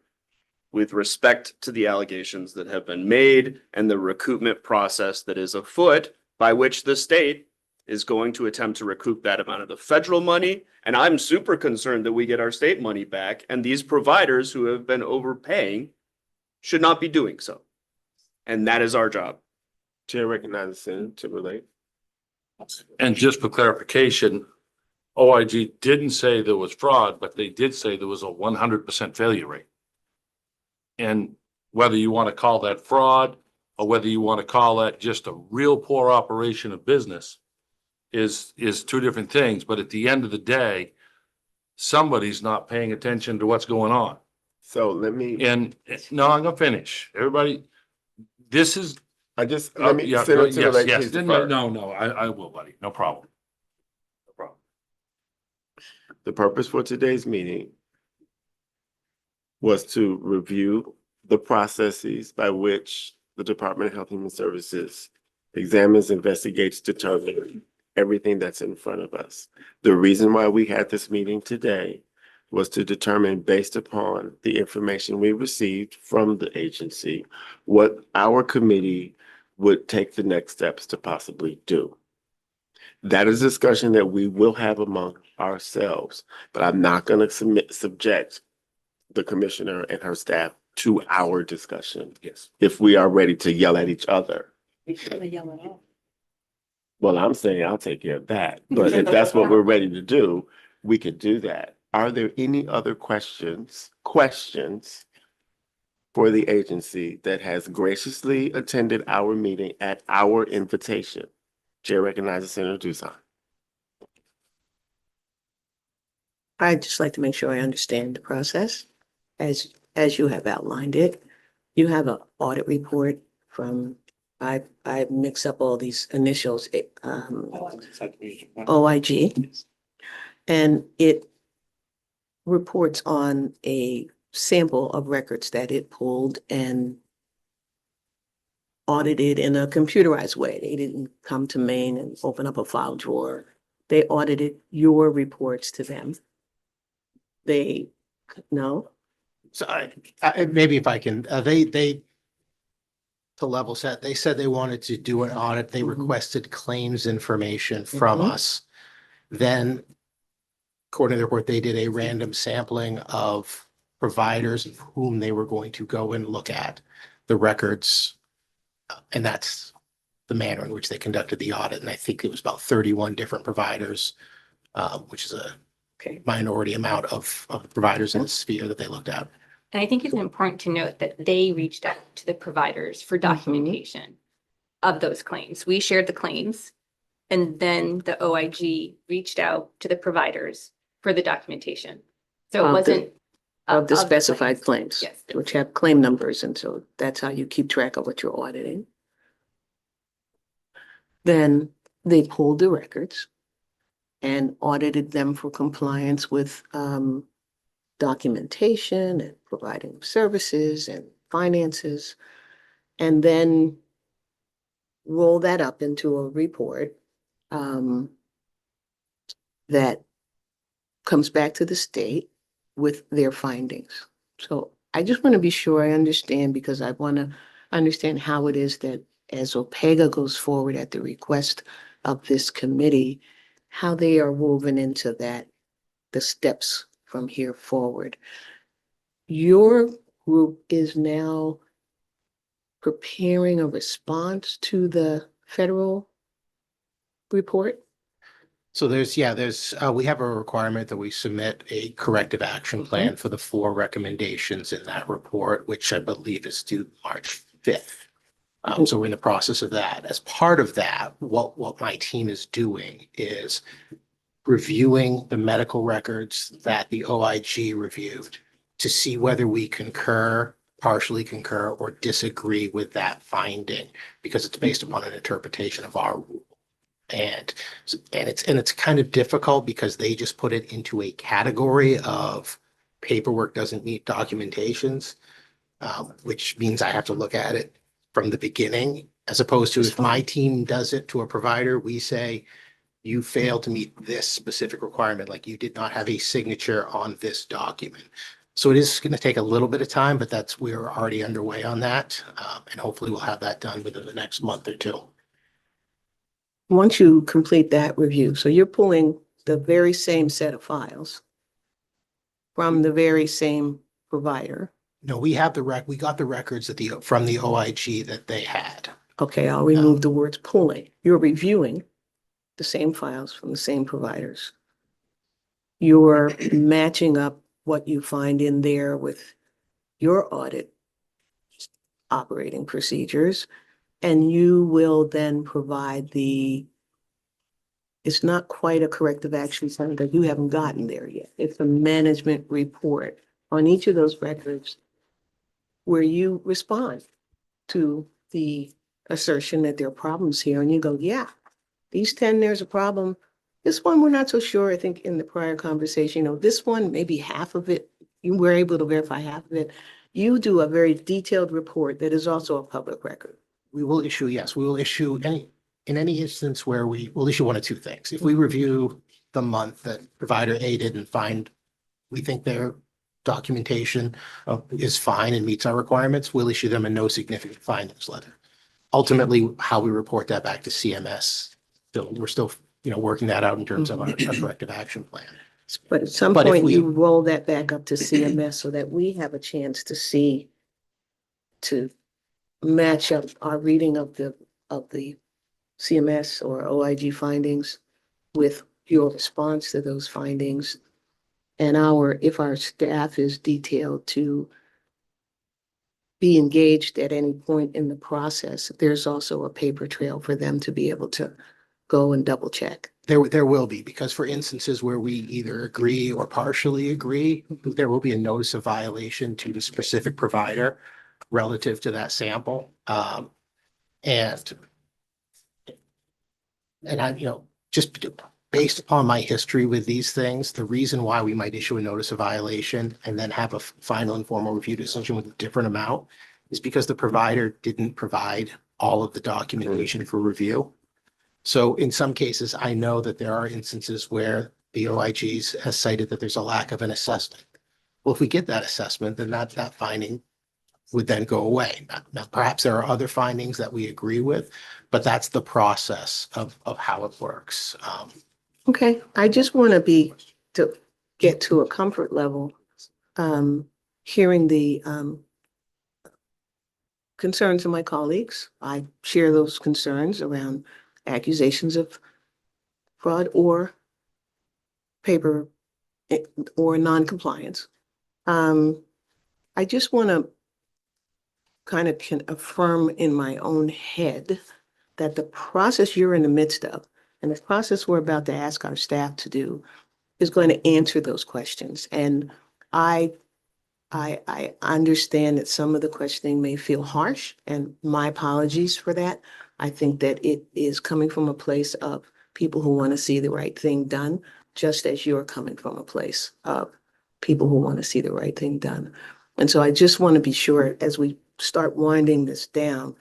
E: with respect to the allegations that have been made and the recoupment process that is afoot by which the state is going to attempt to recoup that amount of the federal money. And I'm super concerned that we get our state money back, and these providers who have been overpaying should not be doing so. And that is our job.
C: Chair recognizes Senator Timberlake.
A: And just for clarification, OIG didn't say there was fraud, but they did say there was a 100% failure rate. And whether you want to call that fraud or whether you want to call that just a real poor operation of business is two different things. But at the end of the day, somebody's not paying attention to what's going on.
C: So let me,
A: And no, I'm gonna finish. Everybody, this is.
C: let me,
A: Yeah,
C: Senator
A: yes,
C: Timberlake,
A: yes.
C: please
A: No,
C: defer.
A: no, I will, buddy. No problem. No problem.
C: The purpose for today's meeting was to review the processes by which the Department of Health and Human Services examines, investigates, determines everything that's in front of us. The reason why we had this meeting today was to determine, based upon the information we received from the agency, what our committee would take the next steps to possibly do. That is a discussion that we will have among ourselves, but I'm not going to subject the commissioner and her staff to our discussion.
A: Yes.
C: If we are ready to yell at each other. Well, I'm saying I'll take care of that, but if that's what we're ready to do, we could do that. Are there any other questions for the agency that has graciously attended our meeting at our invitation? Chair recognizes Senator Tucson.
J: I'd just like to make sure I understand the process as you have outlined it. You have an audit report from, I mix up all these initials, OIG, and it reports on a sample of records that it pulled and audited in a computerized way. They didn't come to Maine and open up a file drawer. They audited your reports to them. No?
B: So maybe if I can, to level set, they said they wanted to do an audit. They requested claims information from us. Then, according to the report, they did a random sampling of providers of whom they were going to go and look at the records. And that's the manner in which they conducted the audit. And I think it was about 31 different providers, which is a minority amount of providers in the sphere that they looked at.
F: And I think it's important to note that they reached out to the providers for documentation of those claims. We shared the claims, and then the OIG reached out to the providers for the documentation. So it wasn't
J: Of the specified claims.
F: Yes.
J: Which have claim numbers, and so that's how you keep track of what you're auditing. Then they pulled the records and audited them for compliance with documentation and providing services and finances, and then roll that up into a report that comes back to the state with their findings. So I just want to be sure I understand, because I want to understand how it is that as OPEGA goes forward at the request of this committee, how they are woven into that, the steps from here forward. Your group is now preparing a response to the federal report?
B: So we have a requirement that we submit a corrective action plan for the 4 recommendations in that report, which I believe is due March 5th. So we're in the process of that. As part of that, what my team is doing is reviewing the medical records that the OIG reviewed to see whether we concur, partially concur, or disagree with that finding, because it's based upon an interpretation of our rule. And it's kind of difficult because they just put it into a category of paperwork doesn't meet documentations, which means I have to look at it from the beginning, as opposed to if my team does it to a provider, we say, you failed to meet this specific requirement, like you did not have a signature on this document. So it is going to take a little bit of time, but we're already underway on that. And hopefully we'll have that done within the next month or two.
J: Once you complete that review, so you're pulling the very same set of files from the very same provider.
B: No, we got the records from the OIG that they had.
J: Okay, I'll remove the words pulling. You're reviewing the same files from the same providers. You're matching up what you find in there with your audit operating procedures, and you will then provide it's not quite a corrective action plan because you haven't gotten there yet. It's a management report on each of those records where you respond to the assertion that there are problems here, and you go, yeah, these 10, there's a problem. This one, we're not so sure. I think in the prior conversation, this one, maybe half of it, you were able to verify half of it. You do a very detailed report that is also a public record.
B: We will issue in any instance where we will issue one of two things. If we review the month that provider A didn't find, we think their documentation is fine and meets our requirements, we'll issue them a no significant findings letter. Ultimately, how we report that back to CMS, we're still, working that out in terms of our corrective action plan.
J: But at some
B: But if
J: point,
B: we-
J: you roll that back up to CMS so that we have a chance to match up our reading of the CMS or OIG findings with your response to those findings. And if our staff is detailed to be engaged at any point in the process, there's also a paper trail for them to be able to go and double check.
B: There will be, because for instances where we either agree or partially agree, there will be a notice of violation to the specific provider relative to that sample. And I, just based upon my history with these things, the reason why we might issue a notice of violation and then have a final informal review decision with a different amount is because the provider didn't provide all of the documentation for review. So in some cases, I know that there are instances where the OIGs has cited that there's a lack of an assessment. Well, if we get that assessment, then that finding would then go away. Now, perhaps there are other findings that we agree with, but that's the process of how it works.
J: Okay, I just want to get to a comfort level, hearing the concerns of my colleagues. I share those concerns around accusations of fraud or paper or non-compliance. I just want to kind of can affirm in my own head that the process you're in the midst of and the process we're about to ask our staff to do is going to answer those questions. And I understand that some of the questioning may feel harsh, and my apologies for that. I think that it is coming from a place of people who want to see the right thing done, just as you're coming from a place of people who want to see the right thing done. And so I just want to be sure as we start winding this down,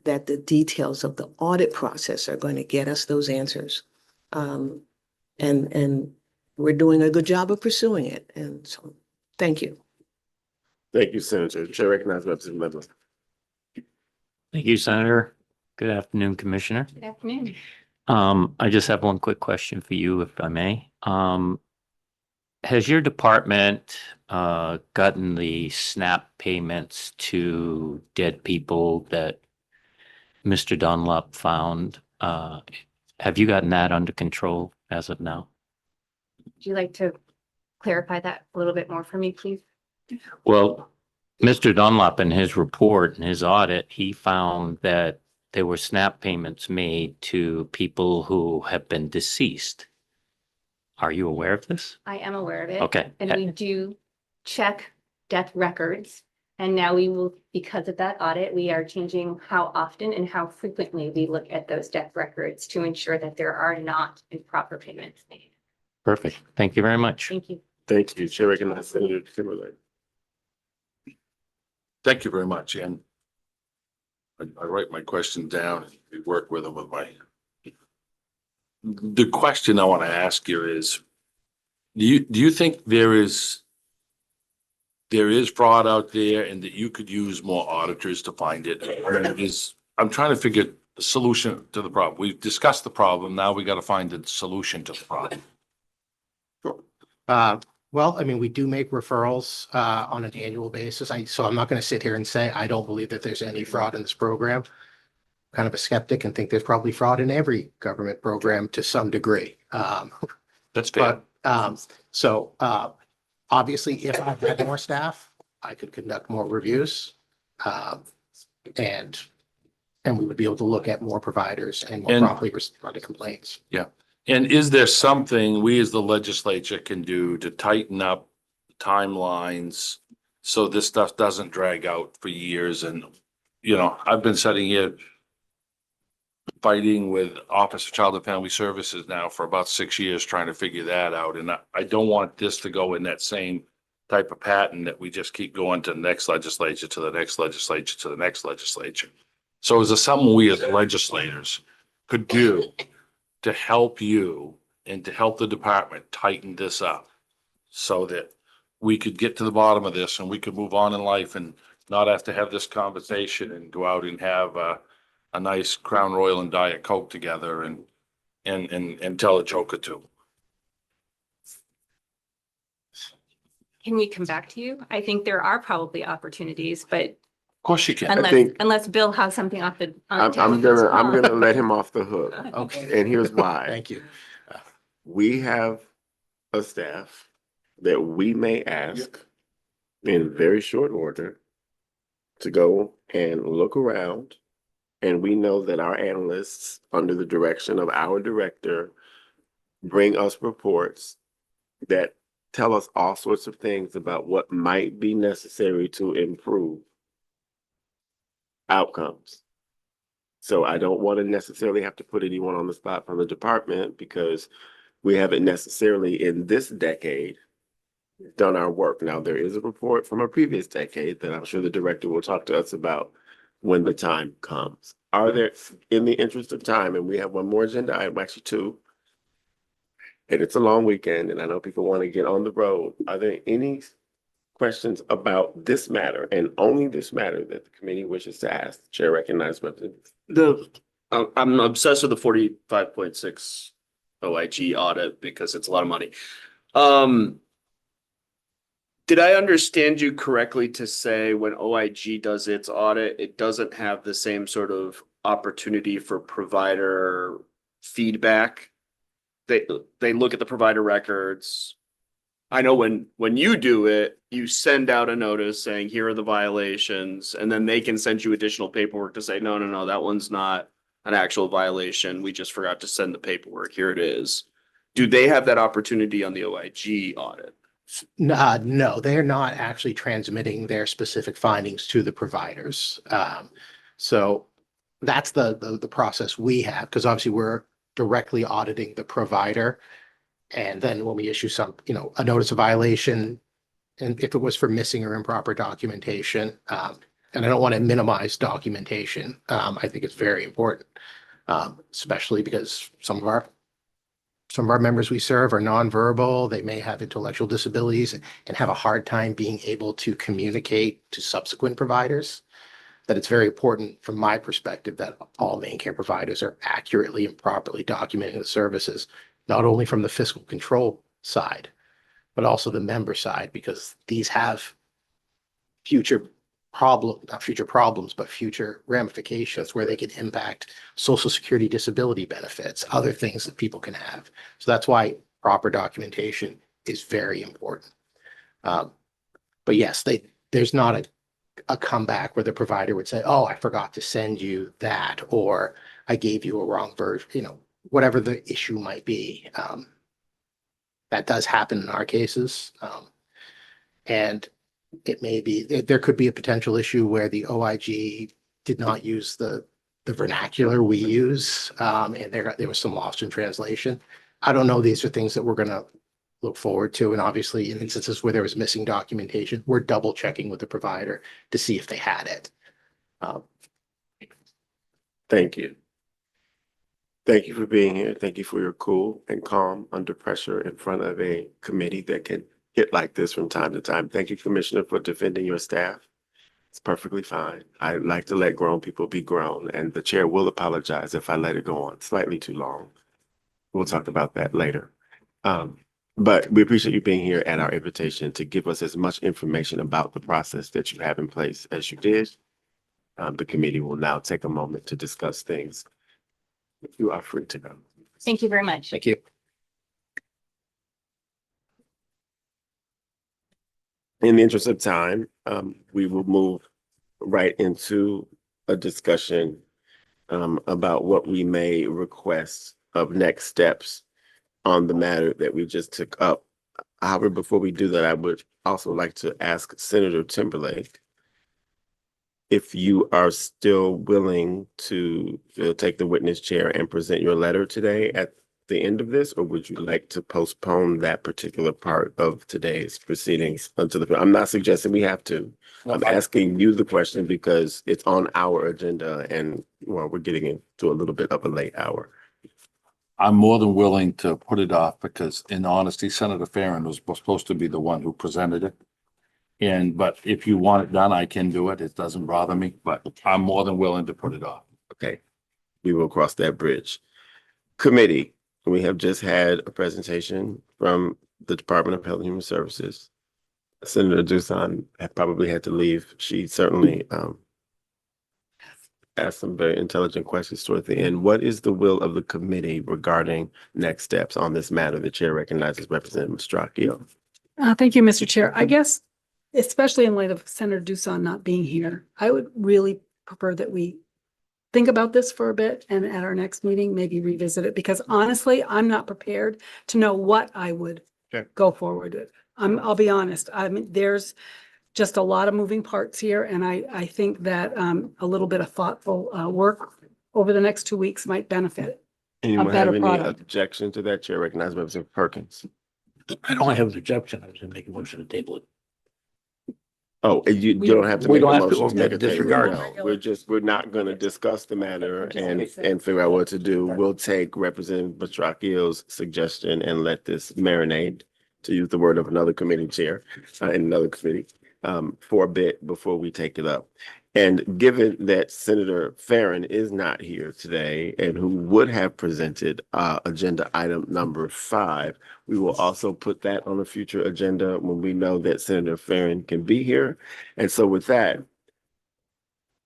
J: that the details of the audit process are going to get us those answers. And we're doing a good job of pursuing it. And so, thank you.
C: Thank you, Senator. Chair recognizes Representative Medley.
I: Thank you, Senator. Good afternoon, Commissioner.
F: Good afternoon.
I: I just have one quick question for you, if I may. Has your department gotten the SNAP payments to dead people that Mr. Dunlop found? Have you gotten that under control as of now?
F: Would you like to clarify that a little bit more for me, please?
I: Well, Mr. Dunlop in his report, in his audit, he found that there were SNAP payments made to people who have been deceased. Are you aware of this?
F: I am aware of it.
I: Okay.
F: And we do check death records. And now we will, because of that audit, we are changing how often and how frequently we look at those death records to ensure that there are not improper payments made.
I: Perfect. Thank you very much.
F: Thank you.
C: Thank you. Chair recognizes Senator Timberlake.
A: Thank you very much. And I write my question down and we work with them with the question I want to ask you is, do you think there is there is fraud out there and that you could use more auditors to find it. I'm trying to figure the solution to the problem. We've discussed the problem. Now we got to find the solution to the problem.
B: Well, I mean, we do make referrals on an annual basis. So I'm not going to sit here and say I don't believe that there's any fraud in this program. Kind of a skeptic and think there's probably fraud in every government program to some degree.
A: That's fair.
B: But obviously, if I had more staff, I could conduct more reviews. And we would be able to look at more providers and more
A: And-
B: promptly respond to complaints.
A: And is there something we as the legislature can do to tighten up timelines so this stuff doesn't drag out for years? And, you know, I've been sitting here fighting with Office of Child and Family Services now for about 6 years, trying to figure that out. And I don't want this to go in that same type of pattern that we just keep going to the next legislature, to the next legislature, to the next legislature. So is there something we as legislators could do to help you and to help the department tighten this up so that we could get to the bottom of this and we could move on in life and not have to have this conversation and go out and have a nice Crown Royal and Diet Coke together and tell a joke or two?
F: Can we come back to you? I think there are probably opportunities, but
A: Of course you can.
C: think-
F: unless Bill has something off the. on the
C: I'm
F: table as
C: I'm
F: well.
C: gonna let him off the hook.
B: Okay,
C: And here's why.
B: thank you.
C: We have a staff that we may ask in very short order to go and look around. And we know that our analysts, under the direction of our director, bring us reports that tell us all sorts of things about what might be necessary to improve outcomes. So I don't want to necessarily have to put anyone on the spot from the department because we haven't necessarily in this decade done our work. Now, there is a report from a previous decade that I'm sure the director will talk to us about when the time comes. Are there, in the interest of time, and we have one more agenda item, actually two, and it's a long weekend, and I know people want to get on the road. Are there any questions about this matter and only this matter that the committee wishes to ask? The chair recognizes Representative.
E: I'm obsessed with the 45.6 OIG audit because it's a lot of money. Did I understand you correctly to say when OIG does its audit, it doesn't have the same sort of opportunity for provider feedback? They look at the provider records. I know when you do it, you send out a notice saying, here are the violations, and then they can send you additional paperwork to say, no, that one's not an actual violation. We just forgot to send the paperwork. Here it is. Do they have that opportunity on the OIG audit?
B: No, they're not actually transmitting their specific findings to the providers. So that's the process we have, because obviously we're directly auditing the provider. And then when we issue a notice of violation, and if it was for missing or improper documentation, and I don't want to minimize documentation, I think it's very important, especially because some of our members we serve are nonverbal. They may have intellectual disabilities and have a hard time being able to communicate to subsequent providers. That it's very important from my perspective that all Maine care providers are accurately and properly documenting the services, not only from the fiscal control side, but also the member side, because these have future ramifications where they can impact Social Security disability benefits, other things that people can have. So that's why proper documentation is very important. But yes, there's not a comeback where the provider would say, oh, I forgot to send you that, or I gave you a wrong version, whatever the issue might be. That does happen in our cases. And it may be, there could be a potential issue where the OIG did not use the vernacular we use, and there was some lost in translation. I don't know. These are things that we're going to look forward to. And obviously in instances where there was missing documentation, we're double checking with the provider to see if they had it.
C: Thank you. Thank you for being here. Thank you for your cool and calm under pressure in front of a committee that can hit like this from time to time. Thank you, Commissioner, for defending your staff. It's perfectly fine. I like to let grown people be grown, and the chair will apologize if I let it go on slightly too long. We'll talk about that later. But we appreciate you being here at our invitation to give us as much information about the process that you have in place as you did. The committee will now take a moment to discuss things. You are free to go.
F: Thank you very much.
H: Thank you.
C: In the interest of time, we will move right into a discussion about what we may request of next steps on the matter that we just took up. However, before we do that, I would also like to ask Senator Timberlake if you are still willing to take the witness chair and present your letter today at the end of this, or would you like to postpone that particular part of today's proceedings until I'm not suggesting we have to. I'm asking you the question because it's on our agenda and, well, we're getting into a little bit of a late hour.
A: I'm more than willing to put it off because in honesty, Senator Farren was supposed to be the one who presented it. But if you want it done, I can do it. It doesn't bother me, but I'm more than willing to put it off.
C: Okay, we will cross that bridge. Committee, we have just had a presentation from the Department of Health and Human Services. Senator Dusan had probably had to leave. She certainly asked some very intelligent questions toward the end. What is the will of the committee regarding next steps on this matter? The chair recognizes Representative Mastracchio.
G: Thank you, Mr. Chair. I guess, especially in light of Senator Dusan not being here, I would really prefer that we think about this for a bit and at our next meeting, maybe revisit it, because honestly, I'm not prepared to know what I would go forward with. I'll be honest. I mean, there's just a lot of moving parts here, and I think that a little bit of thoughtful work over the next 2 weeks might benefit.
C: Anyone have
G: better
C: any
G: product.
C: objection to that? Chair recognizes Representative Perkins.
H: I don't have an objection. I was gonna make a motion to table it.
C: Oh, and you don't have to
H: We
C: make a
H: don't have to,
C: motion to make a
H: disregard.
C: table. No, we're not gonna discuss the matter and figure out what to do. We'll take Representative Mastracchio's suggestion and let this marinate, to use the word of another committee chair, in another committee, for a bit before we take it up. And given that Senator Farren is not here today and who would have presented agenda item number 5, we will also put that on a future agenda when we know that Senator Farren can be here. And so with that,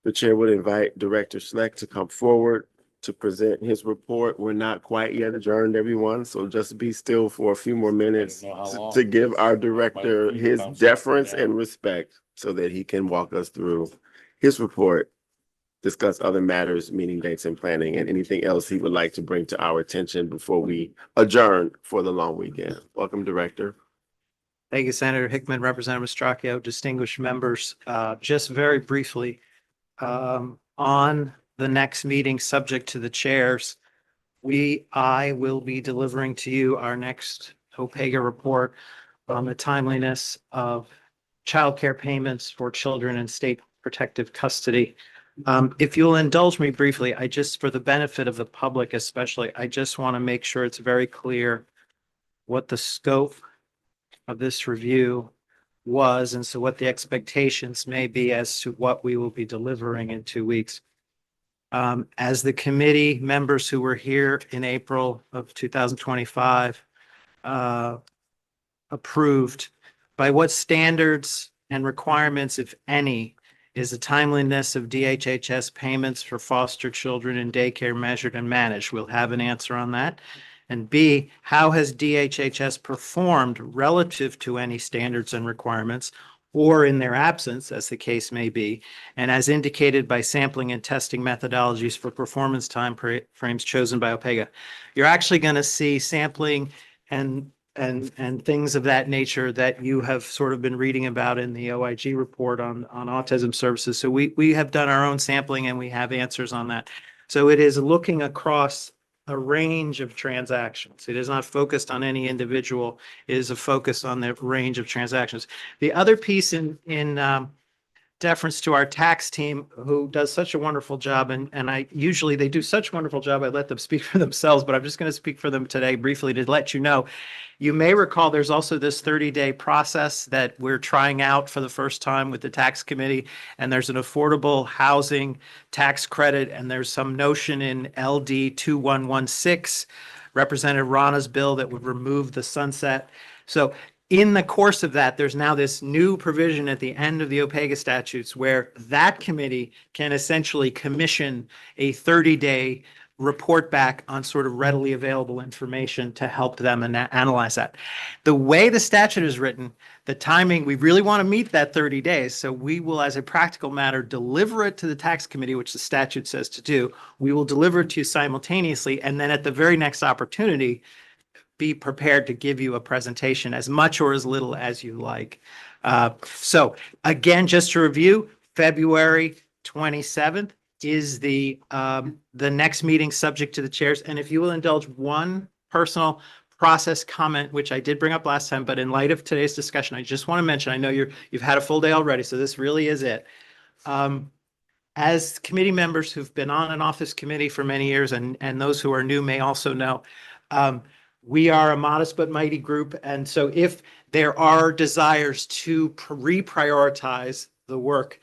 C: the chair would invite Director Schleck to come forward to present his report. We're not quite yet adjourned, everyone, so just be still for a few more minutes to give our director his deference and respect so that he can walk us through his report, discuss other matters, meeting dates and planning, and anything else he would like to bring to our attention before we adjourn for the long weekend. Welcome, Director.
K: Thank you, Senator Hickman, Representative Mastracchio, distinguished members. Just very briefly, on the next meeting, subject to the chairs, I will be delivering to you our next OPEGA report on the timeliness of childcare payments for children in state protective custody. If you'll indulge me briefly, for the benefit of the public especially, I just want to make sure it's very clear what the scope of this review was, and so what the expectations may be as to what we will be delivering in 2 weeks. As the committee members who were here in April of 2025 approved, by what standards and requirements, if any, is the timeliness of DHHS payments for foster children in daycare measured and managed? We'll have an answer on that. And B, how has DHHS performed relative to any standards and requirements, or in their absence, as the case may be, and as indicated by sampling and testing methodologies for performance time frames chosen by OPEGA? You're actually going to see sampling and things of that nature that you have sort of been reading about in the OIG report on autism services. So we have done our own sampling and we have answers on that. So it is looking across a range of transactions. It is not focused on any individual. It is a focus on the range of transactions. The other piece in deference to our tax team who does such a wonderful job. And I usually they do such a wonderful job. I let them speak for themselves, but I'm just going to speak for them today briefly to let you know. You may recall there's also this 30-day process that we're trying out for the first time with the tax committee. And there's an affordable housing tax credit. And there's some notion in LD 2116, Representative Rana's bill, that would remove the sunset. So in the course of that, there's now this new provision at the end of the OPEGA statutes where that committee can essentially commission a 30-day report back on sort of readily available information to help them analyze that. The way the statute is written, the timing, we really want to meet that 30 days. So we will, as a practical matter, deliver it to the tax committee, which the statute says to do. We will deliver it to you simultaneously. And then at the very next opportunity, be prepared to give you a presentation, as much or as little as you like. So again, just to review, February 27th is the next meeting subject to the chairs. And if you will indulge one personal process comment, which I did bring up last time, but in light of today's discussion, I just want to mention, I know you've had a full day already, so this really is it. As committee members who've been on an office committee for many years, and those who are new may also know, we are a modest but mighty group. And so if there are desires to reprioritize the work,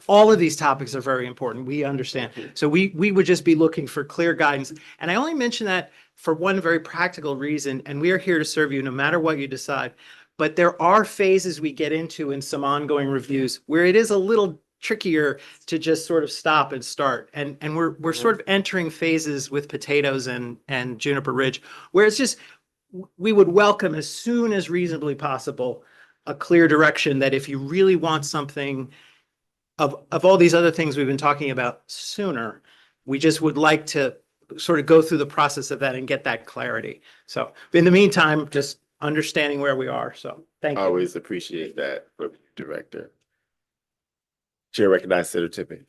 K: all of these topics are very important. We understand. So we would just be looking for clear guidance. And I only mention that for one very practical reason, and we are here to serve you no matter what you decide. But there are phases we get into in some ongoing reviews where it is a little trickier to just sort of stop and start. And we're sort of entering phases with potatoes and Juniper Ridge, where it's just, we would welcome as soon as reasonably possible a clear direction that if you really want something of all these other things we've been talking about sooner, we just would like to sort of go through the process of that and get that clarity. So in the meantime, just understanding where we are. So thank you.
C: Always appreciate that, Director. Chair recognizes Senator Tippett.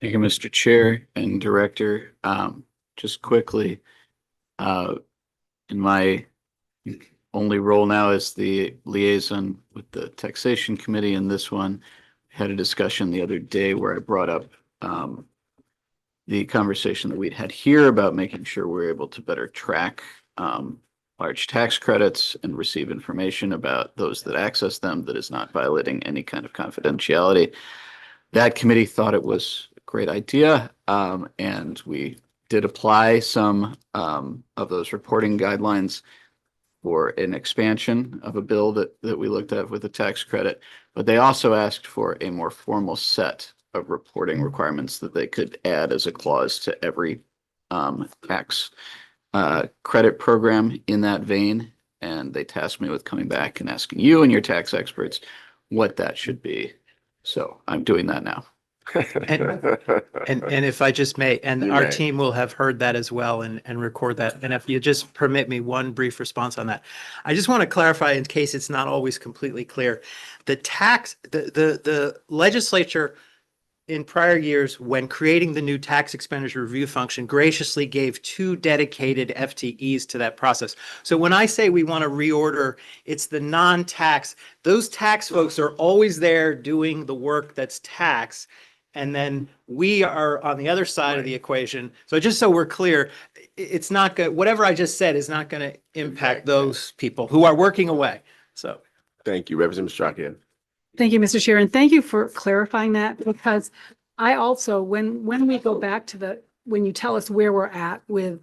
L: Thank you, Mr. Chair and Director. Just quickly, in my only role now as the liaison with the Taxation Committee, and this one had a discussion the other day where I brought up the conversation that we'd had here about making sure we're able to better track large tax credits and receive information about those that access them that is not violating any kind of confidentiality. That committee thought it was a great idea, and we did apply some of those reporting guidelines for an expansion of a bill that we looked at with the tax credit, but they also asked for a more formal set of reporting requirements that they could add as a clause to every tax credit program in that vein. And they tasked me with coming back and asking you and your tax experts what that should be. So I'm doing that now.
K: And if I just may, and
C: You
K: our
C: may.
K: team will have heard that as well and record that. And if you just permit me one brief response on that. I just want to clarify in case it's not always completely clear. The legislature in prior years, when creating the new tax expenditure review function, graciously gave 2 dedicated FTEs to that process. So when I say we want to reorder, it's the non-tax. Those tax folks are always there doing the work that's tax. And then we are on the other side of the equation. So just so we're clear, it's not good. Whatever I just said is not going to impact those people who are working away. So.
C: Thank you, Representative Strachan.
G: Thank you, Mr. Chair, and thank you for clarifying that, because I also, when we go back to when you tell us where we're at with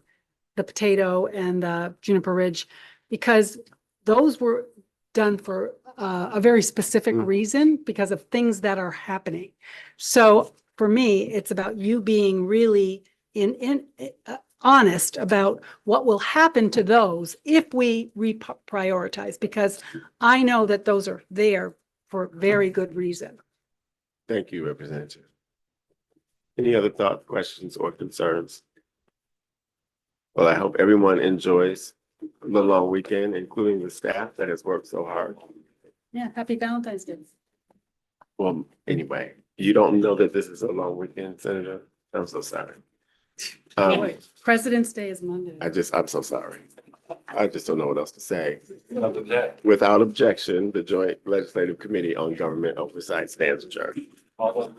G: the potato and the Juniper Ridge, because those were done for a very specific reason because of things that are happening. So for me, it's about you being really honest about what will happen to those if we reprioritize, because I know that those are there for very good reason.
C: Thank you, Representative. Any other thoughts, questions, or concerns? Well, I hope everyone enjoys the long weekend, including the staff that has worked so hard.
G: Yeah, happy Valentine's Day.
C: Well, anyway, you don't know that this is a long weekend, Senator. I'm so sorry.
G: President's Day is Monday.
C: I'm so sorry. I just don't know what else to say.
A: Other than that,
C: Without objection, the Joint Legislative Committee on Government Oversight stands adjourned.
A: all of